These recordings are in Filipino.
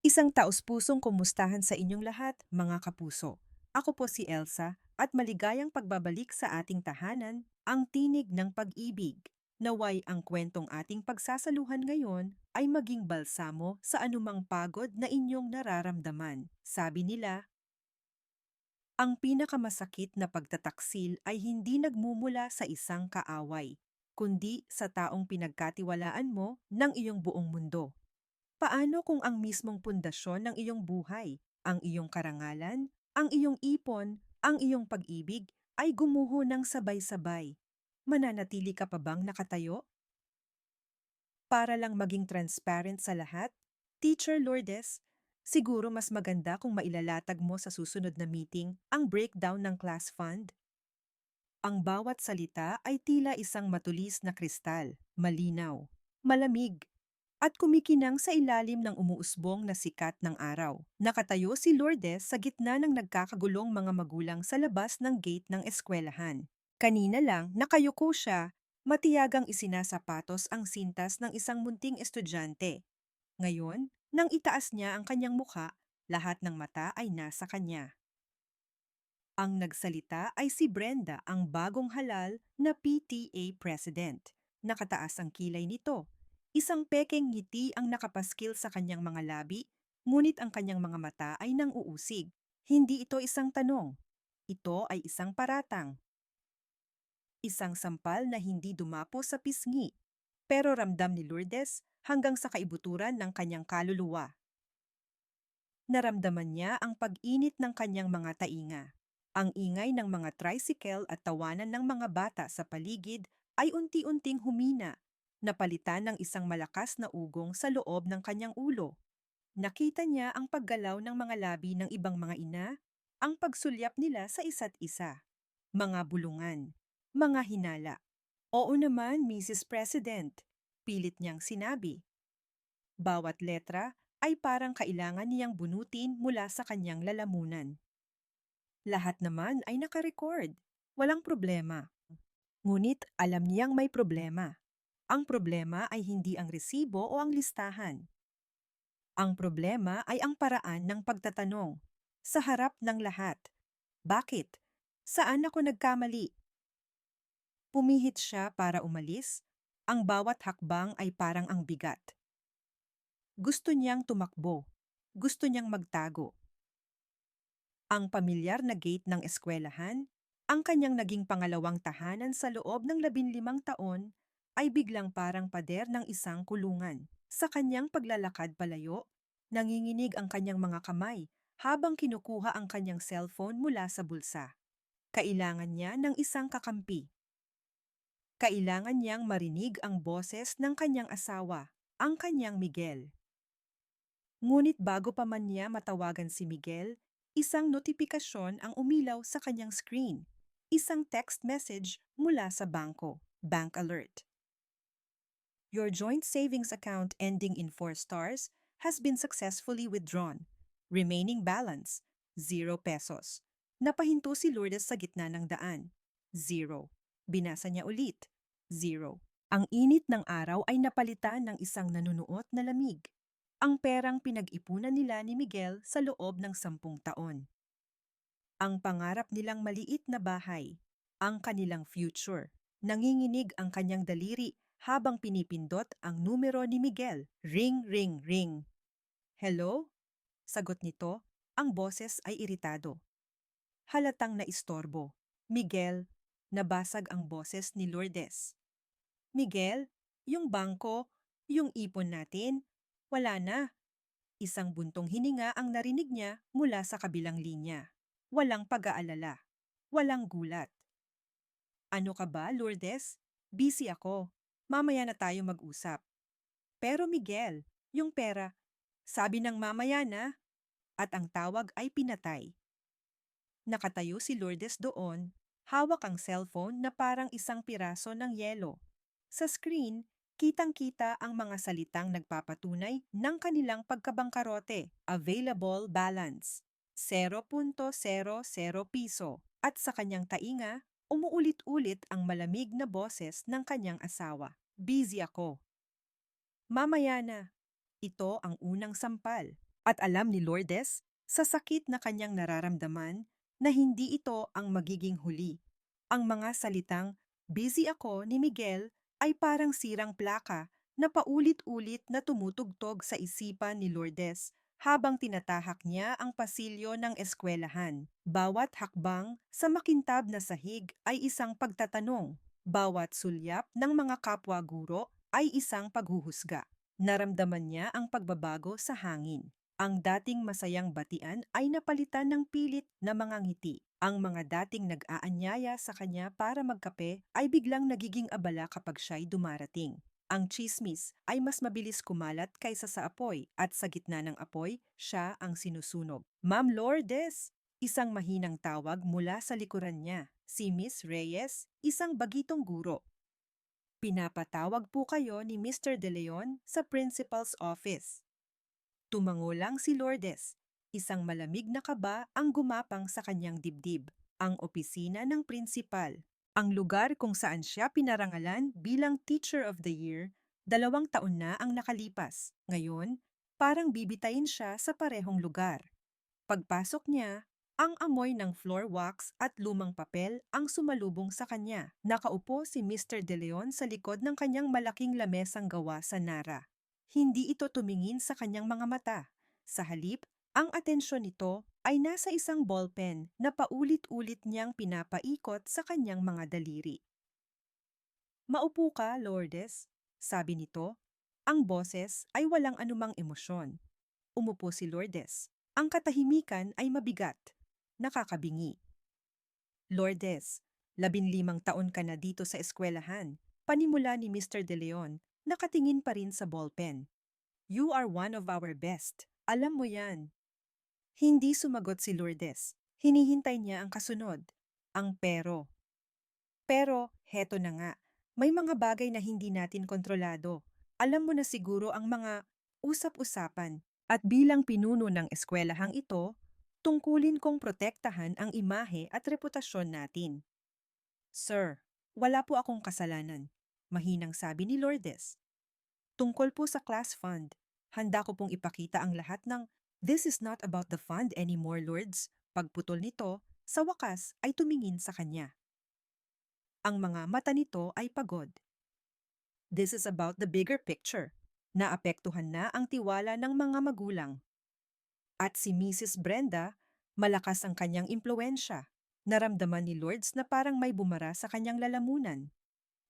Isang taus-pusong kumustahan sa inyong lahat, mga kapuso. Ako po si Elsa at maligayang pagbabalik sa ating tahanan, ang tinig ng pag-ibig. Naway ang kwentong ating pagsasaluhan ngayon ay maging balsamo sa anumang pagod na inyong nararamdaman. Sabi nila, ang pinakamasakit na pagtataksil ay hindi nagmumula sa isang kaaway, kundi sa taong pinagkatiwalaan mo ng iyong buong mundo. Paano kung ang mismong pundasyon ng iyong buhay, ang iyong karangalan, ang iyong ipon, ang iyong pag-ibig ay gumuho ng sabay-sabay? Mananatili ka pa bang nakatayo? Para lang maging transparent sa lahat, Teacher Lourdes, siguro mas maganda kung mailalatag mo sa susunod na meeting ang breakdown ng class fund. Ang bawat salita ay tila isang matulis na kristal, malinaw, malamig, at kumikinang sa ilalim ng umuusbong na sikat ng araw. Nakatayo si Lourdes sa gitna ng nagkakagulong mga magulang sa labas ng gate ng eskwelahan. Kanina lang, nakayuko siya, matiyagang isinasapatos ang sintas ng isang munting estudyante. Ngayon, nang itaas niya ang kanyang mukha, lahat ng mata ay nasa kanya. Ang nagsalita ay si Brenda, ang bagong halal na PTA President. Nakataas ang kilay nito. Isang pekeng ngiti ang nakapaskil sa kanyang mga labi, ngunit ang kanyang mga mata ay nang uusig. Hindi ito isang tanong. Ito ay isang paratang. Isang sampal na hindi dumapo sa pisngi. Pero ramdam ni Lourdes hanggang sa kaibuturan ng kanyang kaluluwa. Naramdaman niya ang pag-init ng kanyang mga tainga. Ang ingay ng mga tricycle at tawanan ng mga bata sa paligid ay unti-unting humina, napalitan ng isang malakas na ugong sa loob ng kanyang ulo. Nakita niya ang paggalaw ng mga labi ng ibang mga ina, ang pagsulyap nila sa isa't isa. Mga bulungan, mga hinala. Oo naman, Mrs. President, pilit niyang sinabi. Bawat letra ay parang kailangan niyang bunutin mula sa kanyang lalamunan. Lahat naman ay nakarecord. Walang problema. Ngunit alam niyang may problema. Ang problema ay hindi ang resibo o ang listahan. Ang problema ay ang paraan ng pagtatanong. Sa harap ng lahat. Bakit? Saan ako nagkamali? Pumihit siya para umalis. Ang bawat hakbang ay parang ang bigat. Gusto niyang tumakbo. Gusto niyang magtago. Ang pamilyar na gate ng eskwelahan, ang kanyang naging pangalawang tahanan sa loob ng 15 taon, ay biglang parang pader ng isang kulungan. Sa kanyang paglalakad palayo, nanginginig ang kanyang mga kamay habang kinukuha ang kanyang cellphone mula sa bulsa. Kailangan niya ng isang kakampi. Kailangan niyang marinig ang boses ng kanyang asawa, ang kanyang Miguel. Ngunit bago pa man niya matawagan si Miguel, isang notifikasyon ang umilaw sa kanyang screen. Isang text message mula sa bangko. Bank alert. Your joint savings account ending in 4 stars has been successfully withdrawn. Remaining balance, 0 pesos. Napahinto si Lourdes sa gitna ng daan. 0. Binasa niya ulit. 0. Ang init ng araw ay napalitan ng isang nanunuot na lamig. Ang perang pinag-ipunan nila ni Miguel sa loob ng 10 taon. Ang pangarap nilang maliit na bahay, ang kanilang future. Nanginginig ang kanyang daliri habang pinipindot ang numero ni Miguel. Ring, ring, ring. Hello? Sagot nito, ang boses ay iritado. Halatang naistorbo. Miguel, nabasag ang boses ni Lourdes. Miguel, yung bangko, yung ipon natin, wala na. Isang buntong hininga ang narinig niya mula sa kabilang linya. Walang pag-aalala. Walang gulat. Ano ka ba, Lourdes? Busy ako. Mamaya na tayo mag-usap. Pero Miguel, yung pera, sabi ng mamaya na, at ang tawag ay pinatay. Nakatayo si Lourdes doon, hawak ang cellphone na parang isang piraso ng yelo. Sa screen, kitang-kita ang mga salitang nagpapatunay ng kanilang pagkabangkarote. Available balance, 0.00 piso. At sa kanyang tainga, umuulit-ulit ang malamig na boses ng kanyang asawa. Busy ako. Mamaya na. Ito ang unang sampal. At alam ni Lourdes, sa sakit na kanyang nararamdaman, na hindi ito ang magiging huli. Ang mga salitang, "Busy ako" ni Miguel ay parang sirang plaka na paulit-ulit na tumutugtog sa isipan ni Lourdes habang tinatahak niya ang pasilyo ng eskwelahan. Bawat hakbang sa makintab na sahig ay isang pagtatanong. Bawat sulyap ng mga kapwa-guro ay isang paghuhusga. Naramdaman niya ang pagbabago sa hangin. Ang dating masayang batian ay napalitan ng pilit na mga ngiti. Ang mga dating nag-aanyaya sa kanya para magkape ay biglang nagiging abala kapag siya'y dumarating. Ang tsismis ay mas mabilis kumalat kaysa sa apoy at sa gitna ng apoy, siya ang sinusunog. "Ma'am Lourdes!" Isang mahinang tawag mula sa likuran niya. Si Miss Reyes, isang bagitong guro. "Pinapatawag po kayo ni Mr. De Leon sa principal's office." Tumango lang si Lourdes. Isang malamig na kaba ang gumapang sa kanyang dibdib. Ang opisina ng prinsipal. Ang lugar kung saan siya pinarangalan bilang Teacher of the Year, 2 taon na ang nakalipas. Ngayon, parang bibitayin siya sa parehong lugar. Pagpasok niya, ang amoy ng floor wax at lumang papel ang sumalubong sa kanya. Nakaupo si Mr. De Leon sa likod ng kanyang malaking lamesang gawa sa Nara. Hindi ito tumingin sa kanyang mga mata. Sa halip, ang atensyon nito ay nasa isang ballpen na paulit-ulit niyang pinapaikot sa kanyang mga daliri. "Maupo ka, Lourdes," sabi nito. Ang boses ay walang anumang emosyon. Umupo si Lourdes. Ang katahimikan ay mabigat, nakakabingi. "Lourdes, 15 taon ka na dito sa eskwelahan," panimula ni Mr. De Leon, nakatingin pa rin sa ballpen. "You are one of our best. Alam mo yan." Hindi sumagot si Lourdes. Hinihintay niya ang kasunod. Ang pero. "Pero, heto na nga. May mga bagay na hindi natin kontrolado. Alam mo na siguro ang mga usap-usapan. At bilang pinuno ng eskwelahang ito, tungkulin kong protektahan ang imahe at reputasyon natin." "Sir, wala po akong kasalanan," mahinang sabi ni Lourdes. "Tungkol po sa class fund, handa ko pong ipakita ang lahat ng—" "This is not about the fund anymore, Lourdes." Pagputol nito, sa wakas ay tumingin sa kanya. Ang mga mata nito ay pagod. "This is about the bigger picture." Naapektuhan na ang tiwala ng mga magulang. At si Mrs. Brenda, malakas ang kanyang impluwensya. Naramdaman ni Lourdes na parang may bumara sa kanyang lalamunan.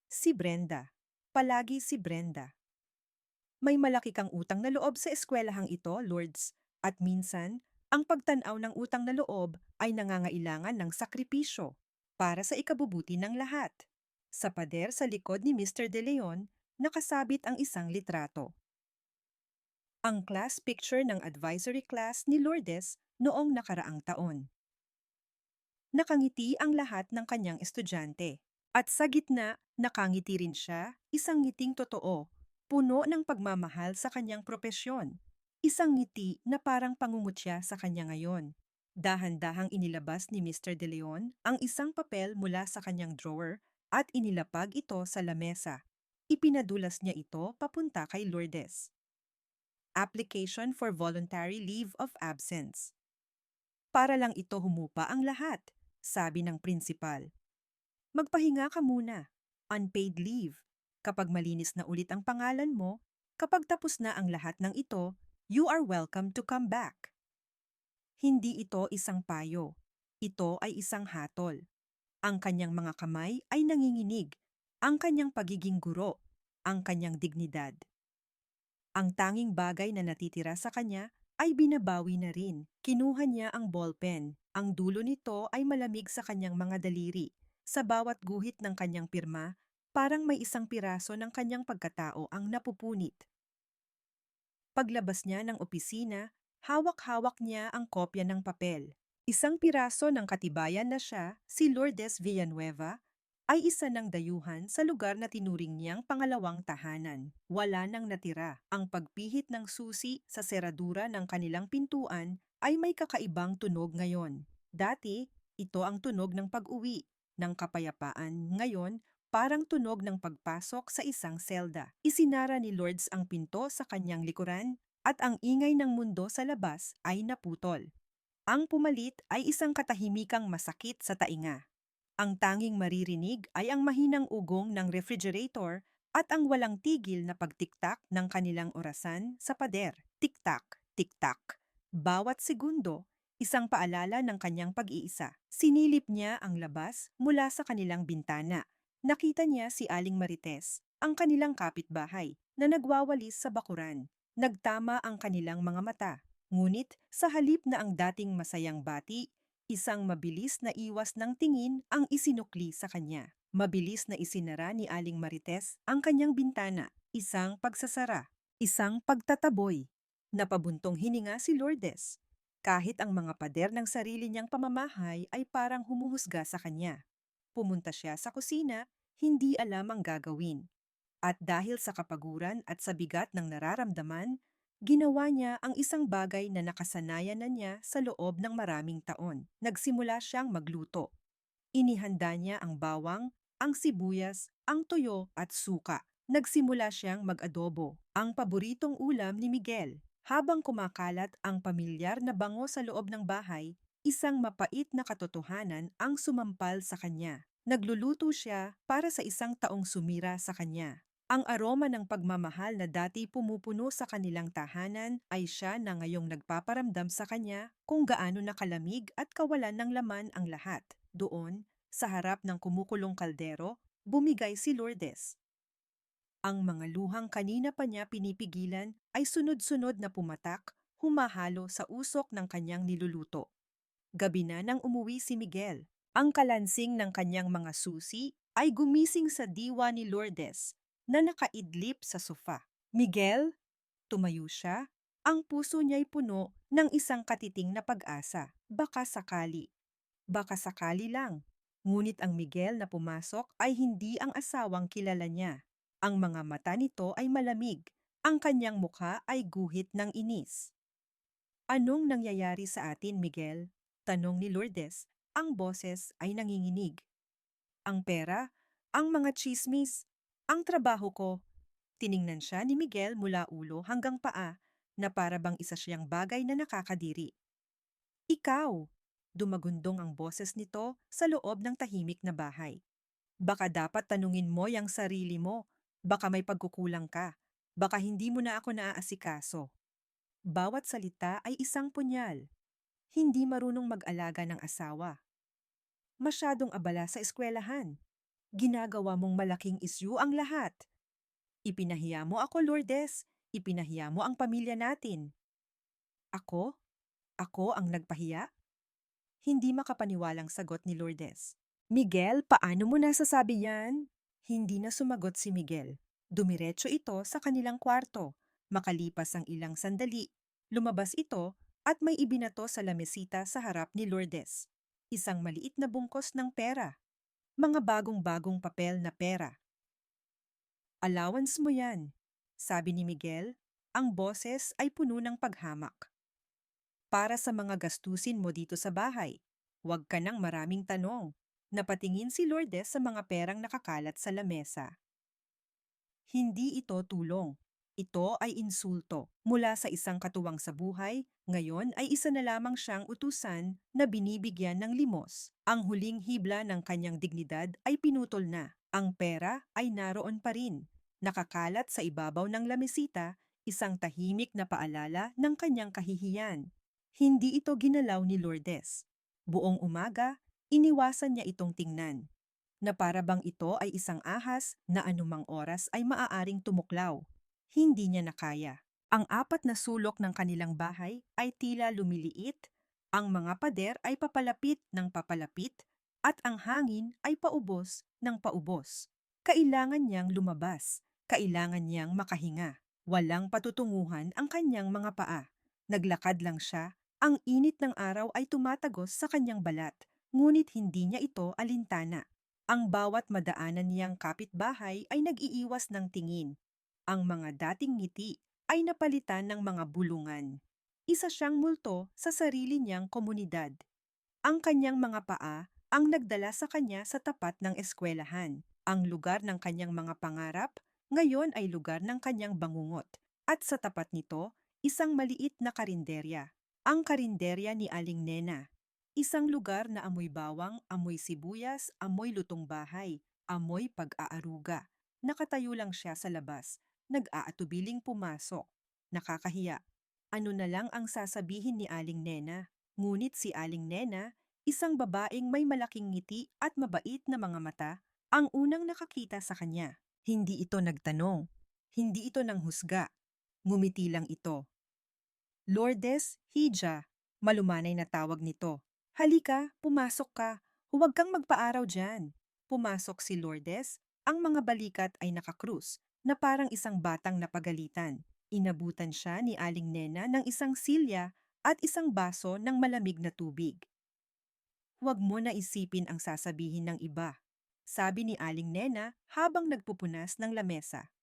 Si Brenda. Palagi si Brenda. "May malaki kang utang na loob sa eskwelahang ito, Lourdes. At minsan, ang pagtanaw ng utang na loob ay nangangailangan ng sakripisyo para sa ikabubuti ng lahat." Sa pader sa likod ni Mr. De Leon, nakasabit ang isang litrato. Ang class picture ng advisory class ni Lourdes noong nakaraang taon. Nakangiti ang lahat ng kanyang estudyante. At sa gitna, nakangiti rin siya, isang ngiting totoo, puno ng pagmamahal sa kanyang propesyon. Isang ngiti na parang pangungutya sa kanya ngayon. Dahan-dahang inilabas ni Mr. De Leon ang isang papel mula sa kanyang drawer at inilapag ito sa lamesa. Ipinadulas niya ito papunta kay Lourdes. Application for voluntary leave of absence. "Para lang ito humupa ang lahat," sabi ng prinsipal. "Magpahinga ka muna. Unpaid leave. Kapag malinis na ulit ang pangalan mo, kapag tapos na ang lahat ng ito, you are welcome to come back." Hindi ito isang payo. Ito ay isang hatol. Ang kanyang mga kamay ay nanginginig. Ang kanyang pagiging guro. Ang kanyang dignidad. Ang tanging bagay na natitira sa kanya ay binabawi na rin. Kinuha niya ang ballpen. Ang dulo nito ay malamig sa kanyang mga daliri. Sa bawat guhit ng kanyang pirma, parang may isang piraso ng kanyang pagkatao ang napupunit. Paglabas niya ng opisina, hawak-hawak niya ang kopya ng papel. Isang piraso ng katibayan na siya, si Lourdes Villanueva, ay isa ng dayuhan sa lugar na tinuring niyang pangalawang tahanan. Wala nang natira. Ang pagpihit ng susi sa seradura ng kanilang pintuan ay may kakaibang tunog ngayon. Dati, ito ang tunog ng pag-uwi, ng kapayapaan. Ngayon, parang tunog ng pagpasok sa isang selda. Isinara ni Lourdes ang pinto sa kanyang likuran at ang ingay ng mundo sa labas ay naputol. Ang pumalit ay isang katahimikang masakit sa tainga. Ang tanging maririnig ay ang mahinang ugong ng refrigerator at ang walang tigil na pagtiktak ng kanilang orasan sa pader. Tiktak, tiktak. Bawat segundo, isang paalala ng kanyang pag-iisa. Sinilip niya ang labas mula sa kanilang bintana. Nakita niya si Aling Marites, ang kanilang kapitbahay, na nagwawalis sa bakuran. Nagtama ang kanilang mga mata. Ngunit sa halip na ang dating masayang bati, isang mabilis na iwas ng tingin ang isinukli sa kanya. Mabilis na isinara ni Aling Marites ang kanyang bintana. Isang pagsasara, isang pagtataboy. Napabuntong hininga si Lourdes. Kahit ang mga pader ng sarili niyang pamamahay ay parang humuhusga sa kanya. Pumunta siya sa kusina, hindi alam ang gagawin. At dahil sa kapaguran at sa bigat ng nararamdaman, ginawa niya ang isang bagay na nakasanayan na niya sa loob ng maraming taon. Nagsimula siyang magluto. Inihanda niya ang bawang, ang sibuyas, ang toyo at suka. Nagsimula siyang mag-adobo, ang paboritong ulam ni Miguel. Habang kumakalat ang pamilyar na bango sa loob ng bahay, isang mapait na katotohanan ang sumampal sa kanya. Nagluluto siya para sa isang taong sumira sa kanya. Ang aroma ng pagmamahal na dati pumupuno sa kanilang tahanan ay siya na ngayong nagpaparamdam sa kanya kung gaano nakalamig at kawalan ng laman ang lahat. Doon, sa harap ng kumukulong kaldero, bumigay si Lourdes. Ang mga luhang kanina pa niya pinipigilan ay sunod-sunod na pumatak, humahalo sa usok ng kanyang niluluto. Gabi na nang umuwi si Miguel. Ang kalansing ng kanyang mga susi ay gumising sa diwa ni Lourdes na nakaidlip sa sofa. Miguel, tumayo siya. Ang puso niya'y puno ng isang katiting na pag-asa. Baka sakali lang. Ngunit ang Miguel na pumasok ay hindi ang asawang kilala niya. Ang mga mata nito ay malamig. Ang kanyang mukha ay guhit ng inis. Anong nangyayari sa atin, Miguel? Tanong ni Lourdes. Ang boses ay nanginginig. Ang pera, ang mga tsismis, ang trabaho ko. Tiningnan siya ni Miguel mula ulo hanggang paa na para bang isa siyang bagay na nakakadiri. Ikaw! Dumagundong ang boses nito sa loob ng tahimik na bahay. Baka dapat tanungin mo yang sarili mo. Baka may pagkukulang ka. Baka hindi mo na ako naaasikaso. Bawat salita ay isang punyal. Hindi marunong mag-alaga ng asawa. Masyadong abala sa eskwelahan. Ginagawa mong malaking isyu ang lahat. Ipinahiya mo ako, Lourdes. Ipinahiya mo ang pamilya natin. Ako? Ako ang nagpahiya? Hindi makapaniwalang sagot ni Lourdes. Miguel, paano mo nasasabi yan? Hindi na sumagot si Miguel. Dumiretso ito sa kanilang kwarto. Makalipas ang ilang sandali, lumabas ito at may ibinato sa lamesita sa harap ni Lourdes. Isang maliit na bungkos ng pera. Mga bagong-bagong papel na pera. Allowance mo yan, sabi ni Miguel. Ang boses ay puno ng paghamak. Para sa mga gastusin mo dito sa bahay. Huwag ka nang maraming tanong. Napatingin si Lourdes sa mga perang nakakalat sa lamesa. Hindi ito tulong. Ito ay insulto. Mula sa isang katuwang sa buhay, ngayon ay isa na lamang siyang utusan na binibigyan ng limos. Ang huling hibla ng kanyang dignidad ay pinutol na. Ang pera ay naroon pa rin. Nakakalat sa ibabaw ng lamesita, isang tahimik na paalala ng kanyang kahihiyan. Hindi ito ginalaw ni Lourdes. Buong umaga, iniwasan niya itong tingnan, na para bang ito ay isang ahas na anumang oras ay maaaring tumuklaw. Hindi niya nakaya. Ang apat na sulok ng kanilang bahay ay tila lumiliit, ang mga pader ay papalapit ng papalapit, at ang hangin ay paubos ng paubos. Kailangan niyang lumabas, kailangan niyang makahinga. Walang patutunguhan ang kanyang mga paa. Naglakad lang siya, ang init ng araw ay tumatagos sa kanyang balat, ngunit hindi niya ito alintana. Ang bawat madaanan niyang kapitbahay ay nag-iiwas ng tingin. Ang mga dating ngiti ay napalitan ng mga bulungan. Isa siyang multo sa sarili niyang komunidad. Ang kanyang mga paa ang nagdala sa kanya sa tapat ng eskwelahan. Ang lugar ng kanyang mga pangarap ngayon ay lugar ng kanyang bangungot. At sa tapat nito, isang maliit na karinderya. Ang karinderya ni Aling Nena. Isang lugar na amoy bawang, amoy sibuyas, amoy lutong bahay, amoy pag-aaruga. Nakatayo lang siya sa labas, nag-aatubiling pumasok. Nakakahiya. Ano na lang ang sasabihin ni Aling Nena? Ngunit si Aling Nena, isang babaeng may malaking ngiti at mabait na mga mata, ang unang nakakita sa kanya. Hindi ito nagtanong. Hindi ito nanghusga. Ngumiti lang ito. Lourdes, Hija, malumanay na tawag nito. Halika, pumasok ka. Huwag kang magpaaraw dyan. Pumasok si Lourdes, ang mga balikat ay nakakrus, na parang isang batang napagalitan. Inabutan siya ni Aling Nena ng isang silya at isang baso ng malamig na tubig. Huwag mo na isipin ang sasabihin ng iba, sabi ni Aling Nena habang nagpupunas ng lamesa.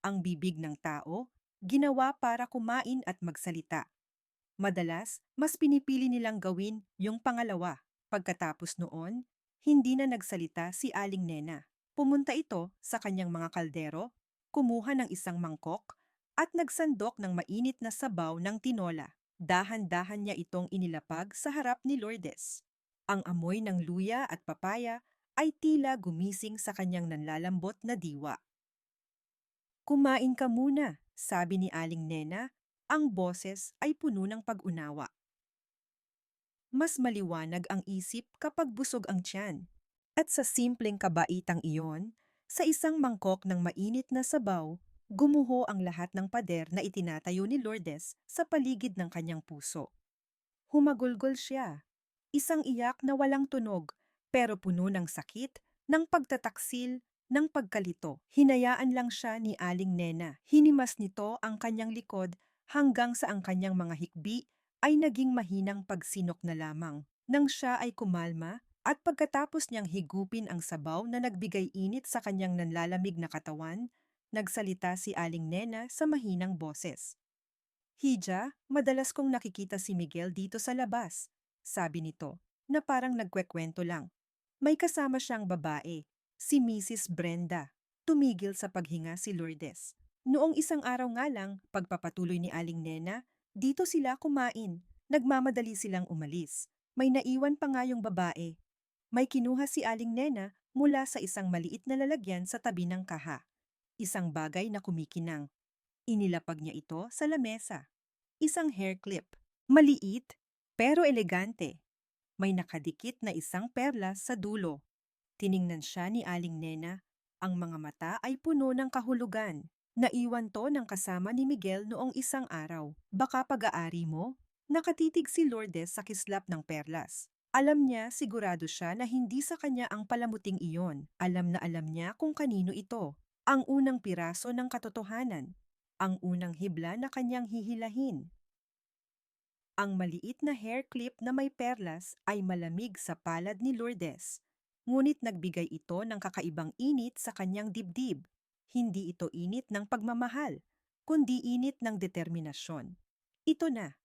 Ang bibig ng tao, ginawa para kumain at magsalita. Madalas, mas pinipili nilang gawin yung pangalawa. Pagkatapos noon, hindi na nagsalita si Aling Nena. Pumunta ito sa kanyang mga kaldero, kumuha ng isang mangkok, at nagsandok ng mainit na sabaw ng tinola. Dahan-dahan niya itong inilapag sa harap ni Lourdes. Ang amoy ng luya at papaya ay tila gumising sa kanyang nanlalambot na diwa. Kumain ka muna, sabi ni Aling Nena, ang boses ay puno ng pag-unawa. Mas maliwanag ang isip kapag busog ang tiyan. At sa simpleng kabaitang iyon, sa isang mangkok ng mainit na sabaw, gumuho ang lahat ng pader na itinatayo ni Lourdes sa paligid ng kanyang puso. Humagulgol siya. Isang iyak na walang tunog, pero puno ng sakit, ng pagtataksil, ng pagkalito. Hinayaan lang siya ni Aling Nena. Hinimas nito ang kanyang likod hanggang sa ang kanyang mga hikbi ay naging mahinang pagsinok na lamang. Nang siya ay kumalma, at pagkatapos niyang higupin ang sabaw na nagbigay init sa kanyang nanlalamig na katawan, nagsalita si Aling Nena sa mahinang boses. Hija, madalas kong nakikita si Miguel dito sa labas, sabi nito, na parang nagkwekwento lang. May kasama siyang babae, si Mrs. Brenda. Tumigil sa paghinga si Lourdes. Noong isang araw nga lang, pagpapatuloy ni Aling Nena, dito sila kumain. Nagmamadali silang umalis. May naiwan pa nga yung babae. May kinuha si Aling Nena mula sa isang maliit na lalagyan sa tabi ng kaha. Isang bagay na kumikinang. Inilapag niya ito sa lamesa. Isang hair clip. Maliit, pero elegante. May nakadikit na isang perlas sa dulo. Tiningnan siya ni Aling Nena. Ang mga mata ay puno ng kahulugan. Naiwan to ng kasama ni Miguel noong isang araw. Baka pag-aari mo? Nakatitig si Lourdes sa kislap ng perlas. Alam niya, sigurado siya na hindi sa kanya ang palamuting iyon. Alam na alam niya kung kanino ito. Ang unang piraso ng katotohanan. Ang unang hibla na kanyang hihilahin. Ang maliit na hair clip na may perlas ay malamig sa palad ni Lourdes. Ngunit nagbigay ito ng kakaibang init sa kanyang dibdib. Hindi ito init ng pagmamahal, kundi init ng determinasyon. Ito na.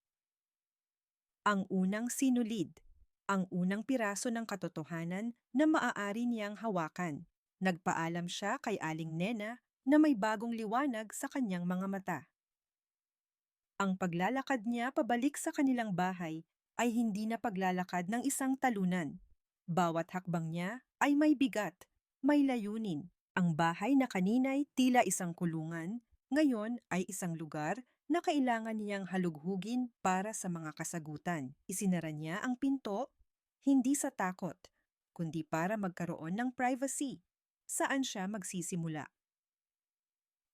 Ang unang sinulid. Ang unang piraso ng katotohanan na maaari niyang hawakan. Nagpaalam siya kay Aling Nena na may bagong liwanag sa kanyang mga mata. Ang paglalakad niya pabalik sa kanilang bahay ay hindi na paglalakad ng isang talunan. Bawat hakbang niya ay may bigat, may layunin. Ang bahay na kanina'y tila isang kulungan, ngayon ay isang lugar na kailangan niyang halughugin para sa mga kasagutan. Isinara niya ang pinto, hindi sa takot, kundi para magkaroon ng privacy. Saan siya magsisimula?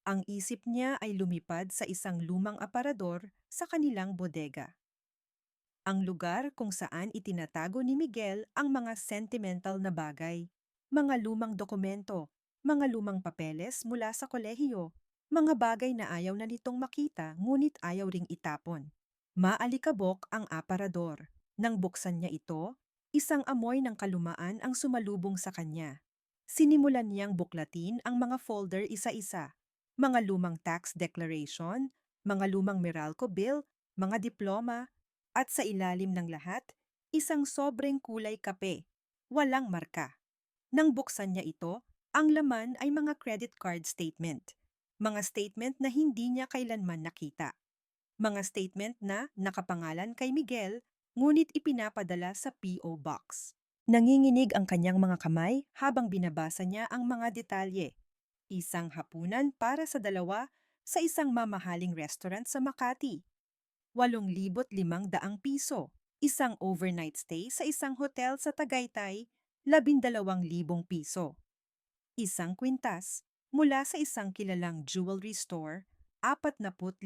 Ang isip niya ay lumipad sa isang lumang aparador sa kanilang bodega. Ang lugar kung saan itinatago ni Miguel ang mga sentimental na bagay, mga lumang dokumento, mga lumang papeles mula sa kolehiyo, mga bagay na ayaw na nitong makita ngunit ayaw ring itapon. Maalikabok ang aparador. Nang buksan niya ito, isang amoy ng kalumaan ang sumalubong sa kanya. Sinimulan niyang buklatin ang mga folder isa-isa. Mga lumang tax declaration, mga lumang Meralco bill, mga diploma, at sa ilalim ng lahat, isang sobreng kulay kape, walang marka. Nang buksan niya ito, ang laman ay mga credit card statement. Mga statement na hindi niya kailanman nakita. Mga statement na nakapangalan kay Miguel, ngunit ipinapadala sa P.O. Box. Nanginginig ang kanyang mga kamay habang binabasa niya ang mga detalye. Isang hapunan para sa dalawa sa isang mamahaling restaurant sa Makati. 8,500 piso. Isang overnight stay sa isang hotel sa Tagaytay, 12,000 piso. Isang kwintas mula sa isang kilalang jewelry store, 45,000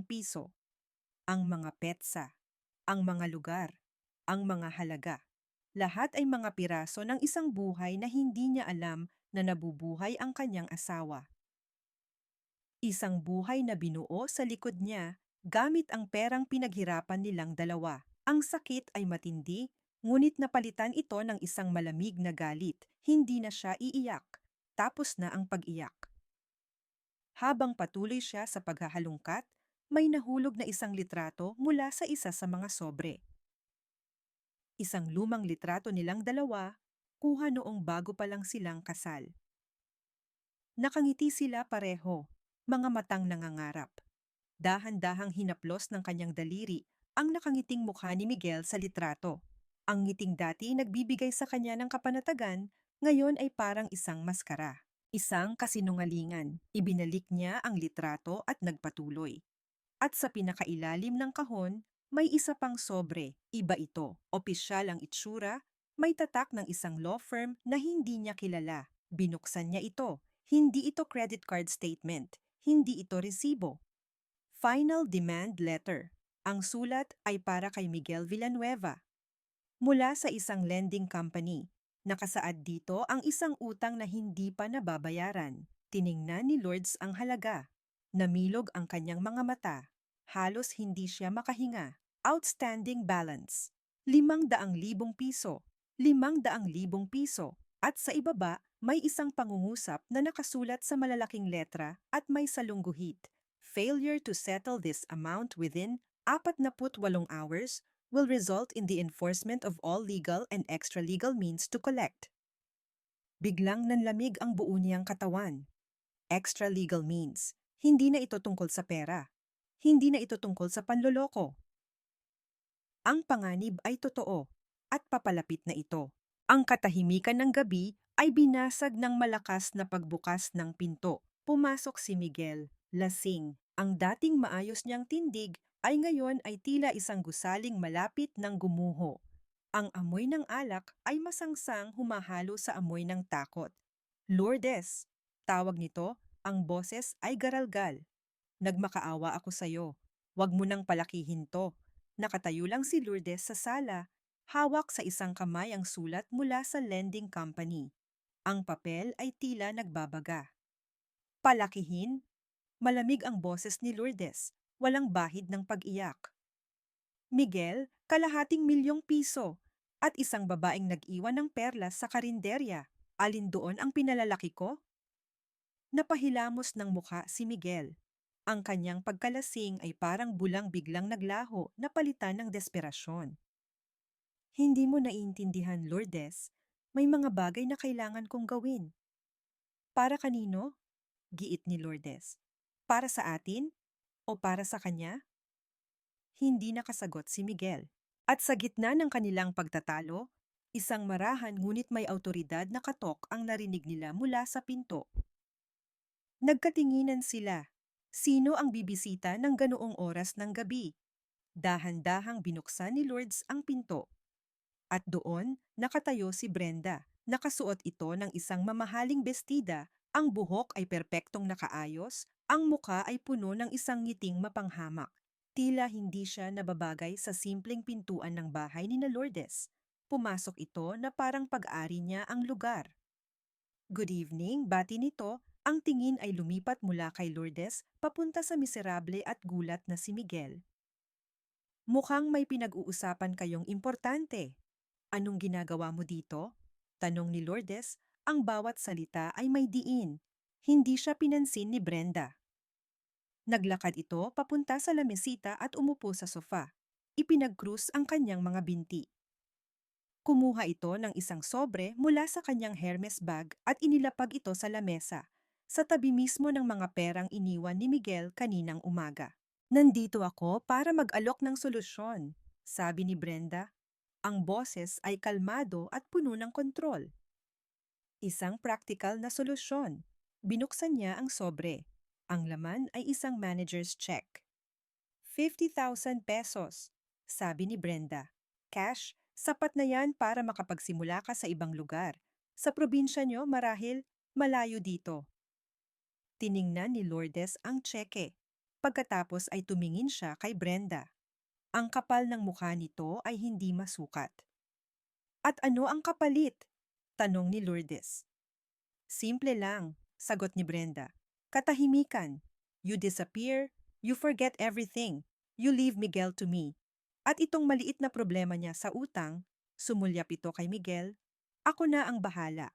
piso. Ang mga petsa, ang mga lugar, ang mga halaga. Lahat ay mga piraso ng isang buhay na hindi niya alam na nabubuhay ang kanyang asawa. Isang buhay na binuo sa likod niya gamit ang perang pinaghirapan nilang dalawa. Ang sakit ay matindi, ngunit napalitan ito ng isang malamig na galit. Hindi na siya iiyak. Tapos na ang pag-iyak. Habang patuloy siya sa paghahalungkat, may nahulog na isang litrato mula sa isa sa mga sobre. Isang lumang litrato nilang dalawa, kuha noong bago pa lang silang kasal. Nakangiti sila pareho, mga matang nangangarap. Dahan-dahang hinaplos ng kanyang daliri ang nakangiting mukha ni Miguel sa litrato. Ang ngiting dati nagbibigay sa kanya ng kapanatagan, ngayon ay parang isang maskara. Isang kasinungalingan. Ibinalik niya ang litrato at nagpatuloy. At sa pinakailalim ng kahon, may isa pang sobre. Iba ito. Opisyal ang itsura, may tatak ng isang law firm na hindi niya kilala. Binuksan niya ito. Hindi ito credit card statement. Hindi ito resibo. Final Demand Letter. Ang sulat ay para kay Miguel Villanueva. Mula sa isang lending company. Nakasaad dito ang isang utang na hindi pa nababayaran. Tiningnan ni Lourdes ang halaga. Namilog ang kanyang mga mata. Halos hindi siya makahinga. Outstanding balance. 500,000 piso. 500,000 piso. At sa ibaba, may isang pangungusap na nakasulat sa malalaking letra at may salungguhit. Failure to settle this amount within 48 hours will result in the enforcement of all legal and extra-legal means to collect. Biglang nanlamig ang buo niyang katawan. Extra-legal means. Hindi na ito tungkol sa pera. Hindi na ito tungkol sa panloloko. Ang panganib ay totoo at papalapit na ito. Ang katahimikan ng gabi ay binasag ng malakas na pagbukas ng pinto. Pumasok si Miguel, lasing. Ang dating maayos niyang tindig ay ngayon ay tila isang gusaling malapit ng gumuho. Ang amoy ng alak ay masangsang humahalo sa amoy ng takot. Lourdes, tawag nito, ang boses ay garalgal. Nagmakaawa ako sa'yo. Huwag mo nang palakihin to. Nakatayo lang si Lourdes sa sala, hawak sa isang kamay ang sulat mula sa lending company. Ang papel ay tila nagbabaga. Palakihin? Malamig ang boses ni Lourdes, walang bahid ng pag-iyak. Miguel, 250,000 piso at isang babaeng nag-iwan ng perlas sa karinderya. Alin doon ang pinalalaki ko? Napahilamos ng mukha si Miguel. Ang kanyang pagkalasing ay parang bulang biglang naglaho na palitan ng desperasyon. Hindi mo naiintindihan, Lourdes. May mga bagay na kailangan kong gawin. Para kanino? Giit ni Lourdes. Para sa atin? O para sa kanya? Hindi nakasagot si Miguel. At sa gitna ng kanilang pagtatalo, isang marahan ngunit may autoridad na katok ang narinig nila mula sa pinto. Nagkatinginan sila. Sino ang bibisita ng ganoong oras ng gabi? Dahan-dahang binuksan ni Lourdes ang pinto. At doon, nakatayo si Brenda. Nakasuot ito ng isang mamahaling bestida, ang buhok ay perpektong nakaayos, ang muka ay puno ng isang ngiting mapanghamak. Tila hindi siya nababagay sa simpleng pintuan ng bahay ni na Lourdes. Pumasok ito na parang pag-ari niya ang lugar. Good evening, bati nito. Ang tingin ay lumipat mula kay Lourdes papunta sa miserable at gulat na si Miguel. Mukhang may pinag-uusapan kayong importante. Anong ginagawa mo dito? Tanong ni Lourdes, ang bawat salita ay may diin. Hindi siya pinansin ni Brenda. Naglakad ito papunta sa lamesita at umupo sa sofa. Ipinag-krus ang kanyang mga binti. Kumuha ito ng isang sobre mula sa kanyang Hermes bag at inilapag ito sa lamesa, sa tabi mismo ng mga perang iniwan ni Miguel kaninang umaga. Nandito ako para mag-alok ng solusyon, sabi ni Brenda. Ang boses ay kalmado at puno ng kontrol. Isang practical na solusyon. Binuksan niya ang sobre. Ang laman ay isang manager's check. 50,000 pesos, sabi ni Brenda. Cash, sapat na yan para makapagsimula ka sa ibang lugar. Sa probinsya nyo, marahil, malayo dito. Tiningnan ni Lourdes ang tseke. Pagkatapos ay tumingin siya kay Brenda. Ang kapal ng mukha nito ay hindi masukat. At ano ang kapalit? Tanong ni Lourdes. Simple lang, sagot ni Brenda. Katahimikan. You disappear, you forget everything, you leave Miguel to me. At itong maliit na problema niya sa utang, sumulyap ito kay Miguel, ako na ang bahala.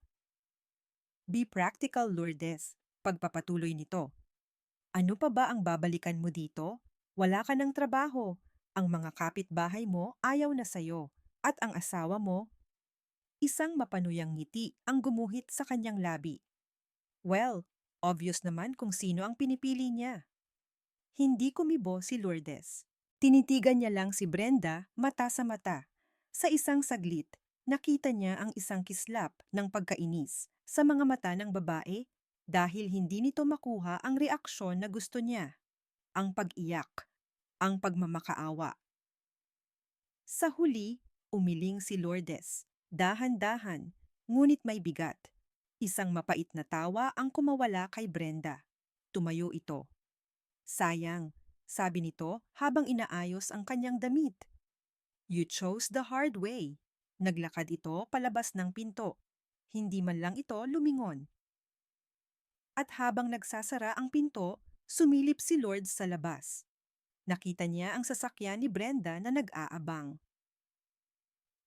Be practical, Lourdes. Pagpapatuloy nito. Ano pa ba ang babalikan mo dito? Wala ka ng trabaho. Ang mga kapitbahay mo ayaw na sayo. At ang asawa mo, isang mapanuyang ngiti ang gumuhit sa kanyang labi. Well, obvious naman kung sino ang pinipili niya. Hindi kumibo si Lourdes. Tinitigan niya lang si Brenda mata sa mata. Sa isang saglit, nakita niya ang isang kislap ng pagkainis sa mga mata ng babae dahil hindi nito makuha ang reaksyon na gusto niya. Ang pag-iyak, ang pagmamakaawa. Sa huli, umiling si Lourdes. Dahan-dahan, ngunit may bigat. Isang mapait na tawa ang kumawala kay Brenda. Tumayo ito. Sayang, sabi nito habang inaayos ang kanyang damit. You chose the hard way. Naglakad ito palabas ng pinto. Hindi man lang ito lumingon. At habang nagsasara ang pinto, sumilip si Lord sa labas. Nakita niya ang sasakyan ni Brenda na nag-aabang.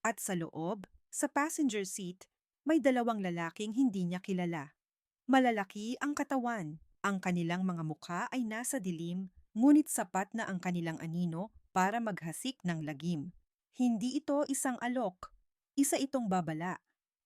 At sa loob, sa passenger seat, may dalawang lalaking hindi niya kilala. Malalaki ang katawan, ang kanilang mga mukha ay nasa dilim, ngunit sapat na ang kanilang anino para maghasik ng lagim. Hindi ito isang alok, isa itong babala.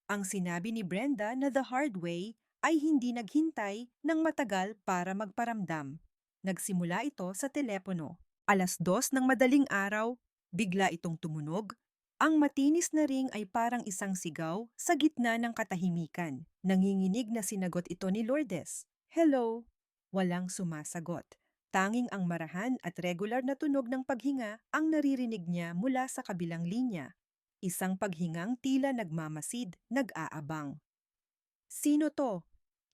Ang sinabi ni Brenda na the hard way ay hindi naghintay ng matagal para magparamdam. Nagsimula ito sa telepono. 2:00 ng madaling araw, bigla itong tumunog. Ang matinis na ring ay parang isang sigaw sa gitna ng katahimikan. Nanginginig na sinagot ito ni Lourdes. Hello! Walang sumasagot. Tanging ang marahan at regular na tunog ng paghinga ang naririnig niya mula sa kabilang linya. Isang paghingang tila nagmamasid, nag-aabang. Sino to?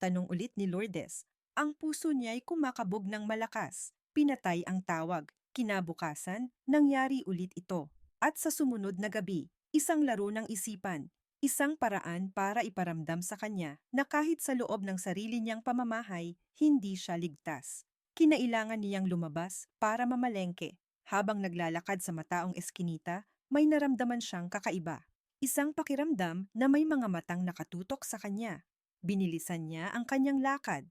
Tanong ulit ni Lourdes. Ang puso niya'y kumakabog ng malakas. Pinatay ang tawag. Kinabukasan, nangyari ulit ito. At sa sumunod na gabi, isang laro ng isipan. Isang paraan para iparamdam sa kanya na kahit sa loob ng sarili niyang pamamahay, hindi siya ligtas. Kinailangan niyang lumabas para mamalengke. Habang naglalakad sa mataong eskinita, may naramdaman siyang kakaiba. Isang pakiramdam na may mga matang nakatutok sa kanya. Binilisan niya ang kanyang lakad.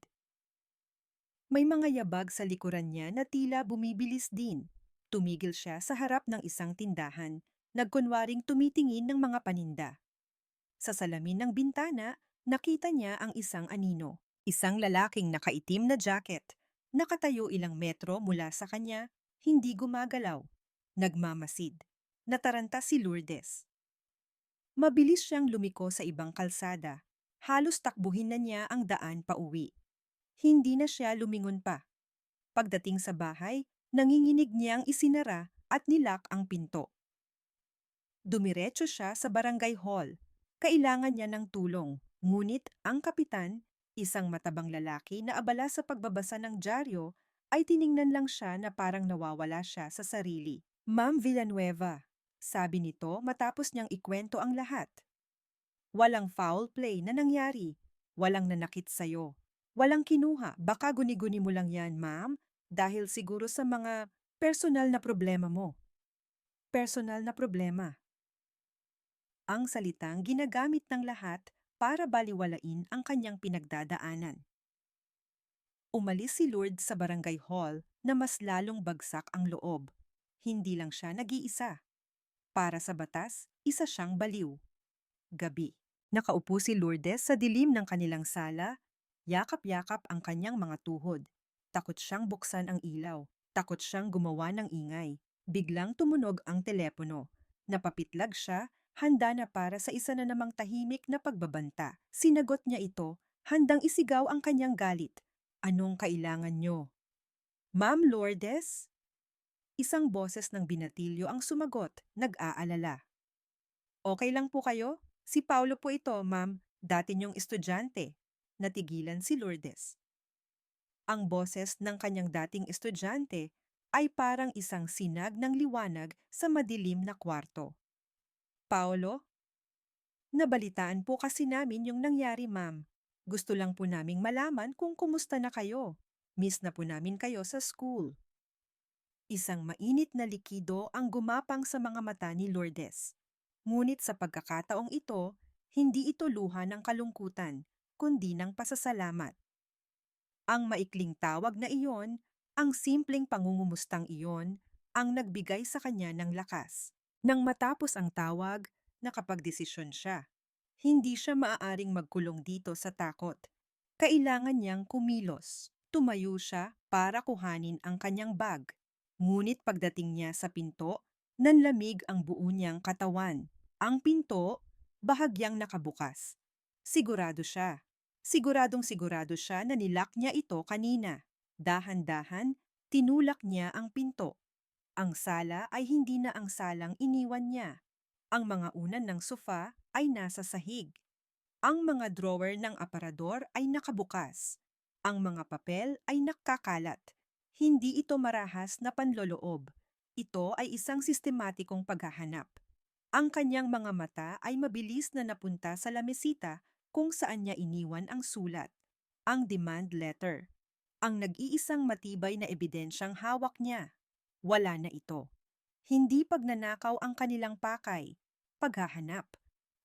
May mga yabag sa likuran niya na tila bumibilis din. Tumigil siya sa harap ng isang tindahan, nagkunwaring tumitingin ng mga paninda. Sa salamin ng bintana, nakita niya ang isang anino, isang lalaking nakaitim na jacket. Nakatayo ilang metro mula sa kanya, hindi gumagalaw. Nagmamasid. Nataranta si Lourdes. Mabilis siyang lumiko sa ibang kalsada. Halos takbuhin na niya ang daan pauwi. Hindi na siya lumingon pa. Pagdating sa bahay, nanginginig niyang isinara at nilak ang pinto. Dumiretso siya sa barangay hall. Kailangan niya ng tulong. Ngunit ang kapitan, isang matabang lalaki na abala sa pagbabasa ng dyaryo, ay tiningnan lang siya na parang nawawala siya sa sarili. Ma'am Villanueva, sabi nito matapos niyang ikwento ang lahat. Walang foul play na nangyari. Walang nanakit sa'yo. Walang kinuha. Baka guni-guni mo lang yan, ma'am, dahil siguro sa mga personal na problema mo. Personal na problema. Ang salitang ginagamit ng lahat para baliwalain ang kanyang pinagdadaanan. Umalis si Lourdes sa barangay hall na mas lalong bagsak ang loob. Hindi lang siya nag-iisa. Para sa batas, isa siyang baliw. Gabi. Nakaupo si Lourdes sa dilim ng kanilang sala, yakap-yakap ang kanyang mga tuhod. Takot siyang buksan ang ilaw. Takot siyang gumawa ng ingay. Biglang tumunog ang telepono. Napapitlag siya, handa na para sa isa na namang tahimik na pagbabanta. Sinagot niya ito, handang isigaw ang kanyang galit. Anong kailangan nyo? Ma'am Lourdes? Isang boses ng binatilyo ang sumagot, nag-aalala. Okay lang po kayo? Si Paulo po ito, ma'am. Dati niyong estudyante. Natigilan si Lourdes. Ang boses ng kanyang dating estudyante ay parang isang sinag ng liwanag sa madilim na kwarto. Paulo, nabalitaan po kasi namin yung nangyari, ma'am. Gusto lang po naming malaman kung kumusta na kayo. Miss na po namin kayo sa school. Isang mainit na likido ang gumapang sa mga mata ni Lourdes. Ngunit sa pagkakataong ito, hindi ito luha ng kalungkutan, kundi ng pasasalamat. Ang maikling tawag na iyon, ang simpleng pangungumustang iyon, ang nagbigay sa kanya ng lakas. Nang matapos ang tawag, nakapagdesisyon siya. Hindi siya maaaring magkulong dito sa takot. Kailangan niyang kumilos. Tumayo siya para kuhanin ang kanyang bag. Ngunit pagdating niya sa pinto, nanlamig ang buo niyang katawan. Ang pinto, bahagyang nakabukas. Sigurado siya. Siguradong-sigurado siya na nilak niya ito kanina. Dahan-dahan, tinulak niya ang pinto. Ang sala ay hindi na ang salang iniwan niya. Ang mga unan ng sofa ay nasa sahig. Ang mga drawer ng aparador ay nakabukas. Ang mga papel ay nakakalat. Hindi ito marahas na panloloob. Ito ay isang sistematikong paghahanap. Ang kanyang mga mata ay mabilis na napunta sa lamesita kung saan niya iniwan ang sulat, ang demand letter. Ang nag-iisang matibay na ebidensyang hawak niya. Wala na ito. Hindi pagnanakaw ang kanilang pakay, paghahanap.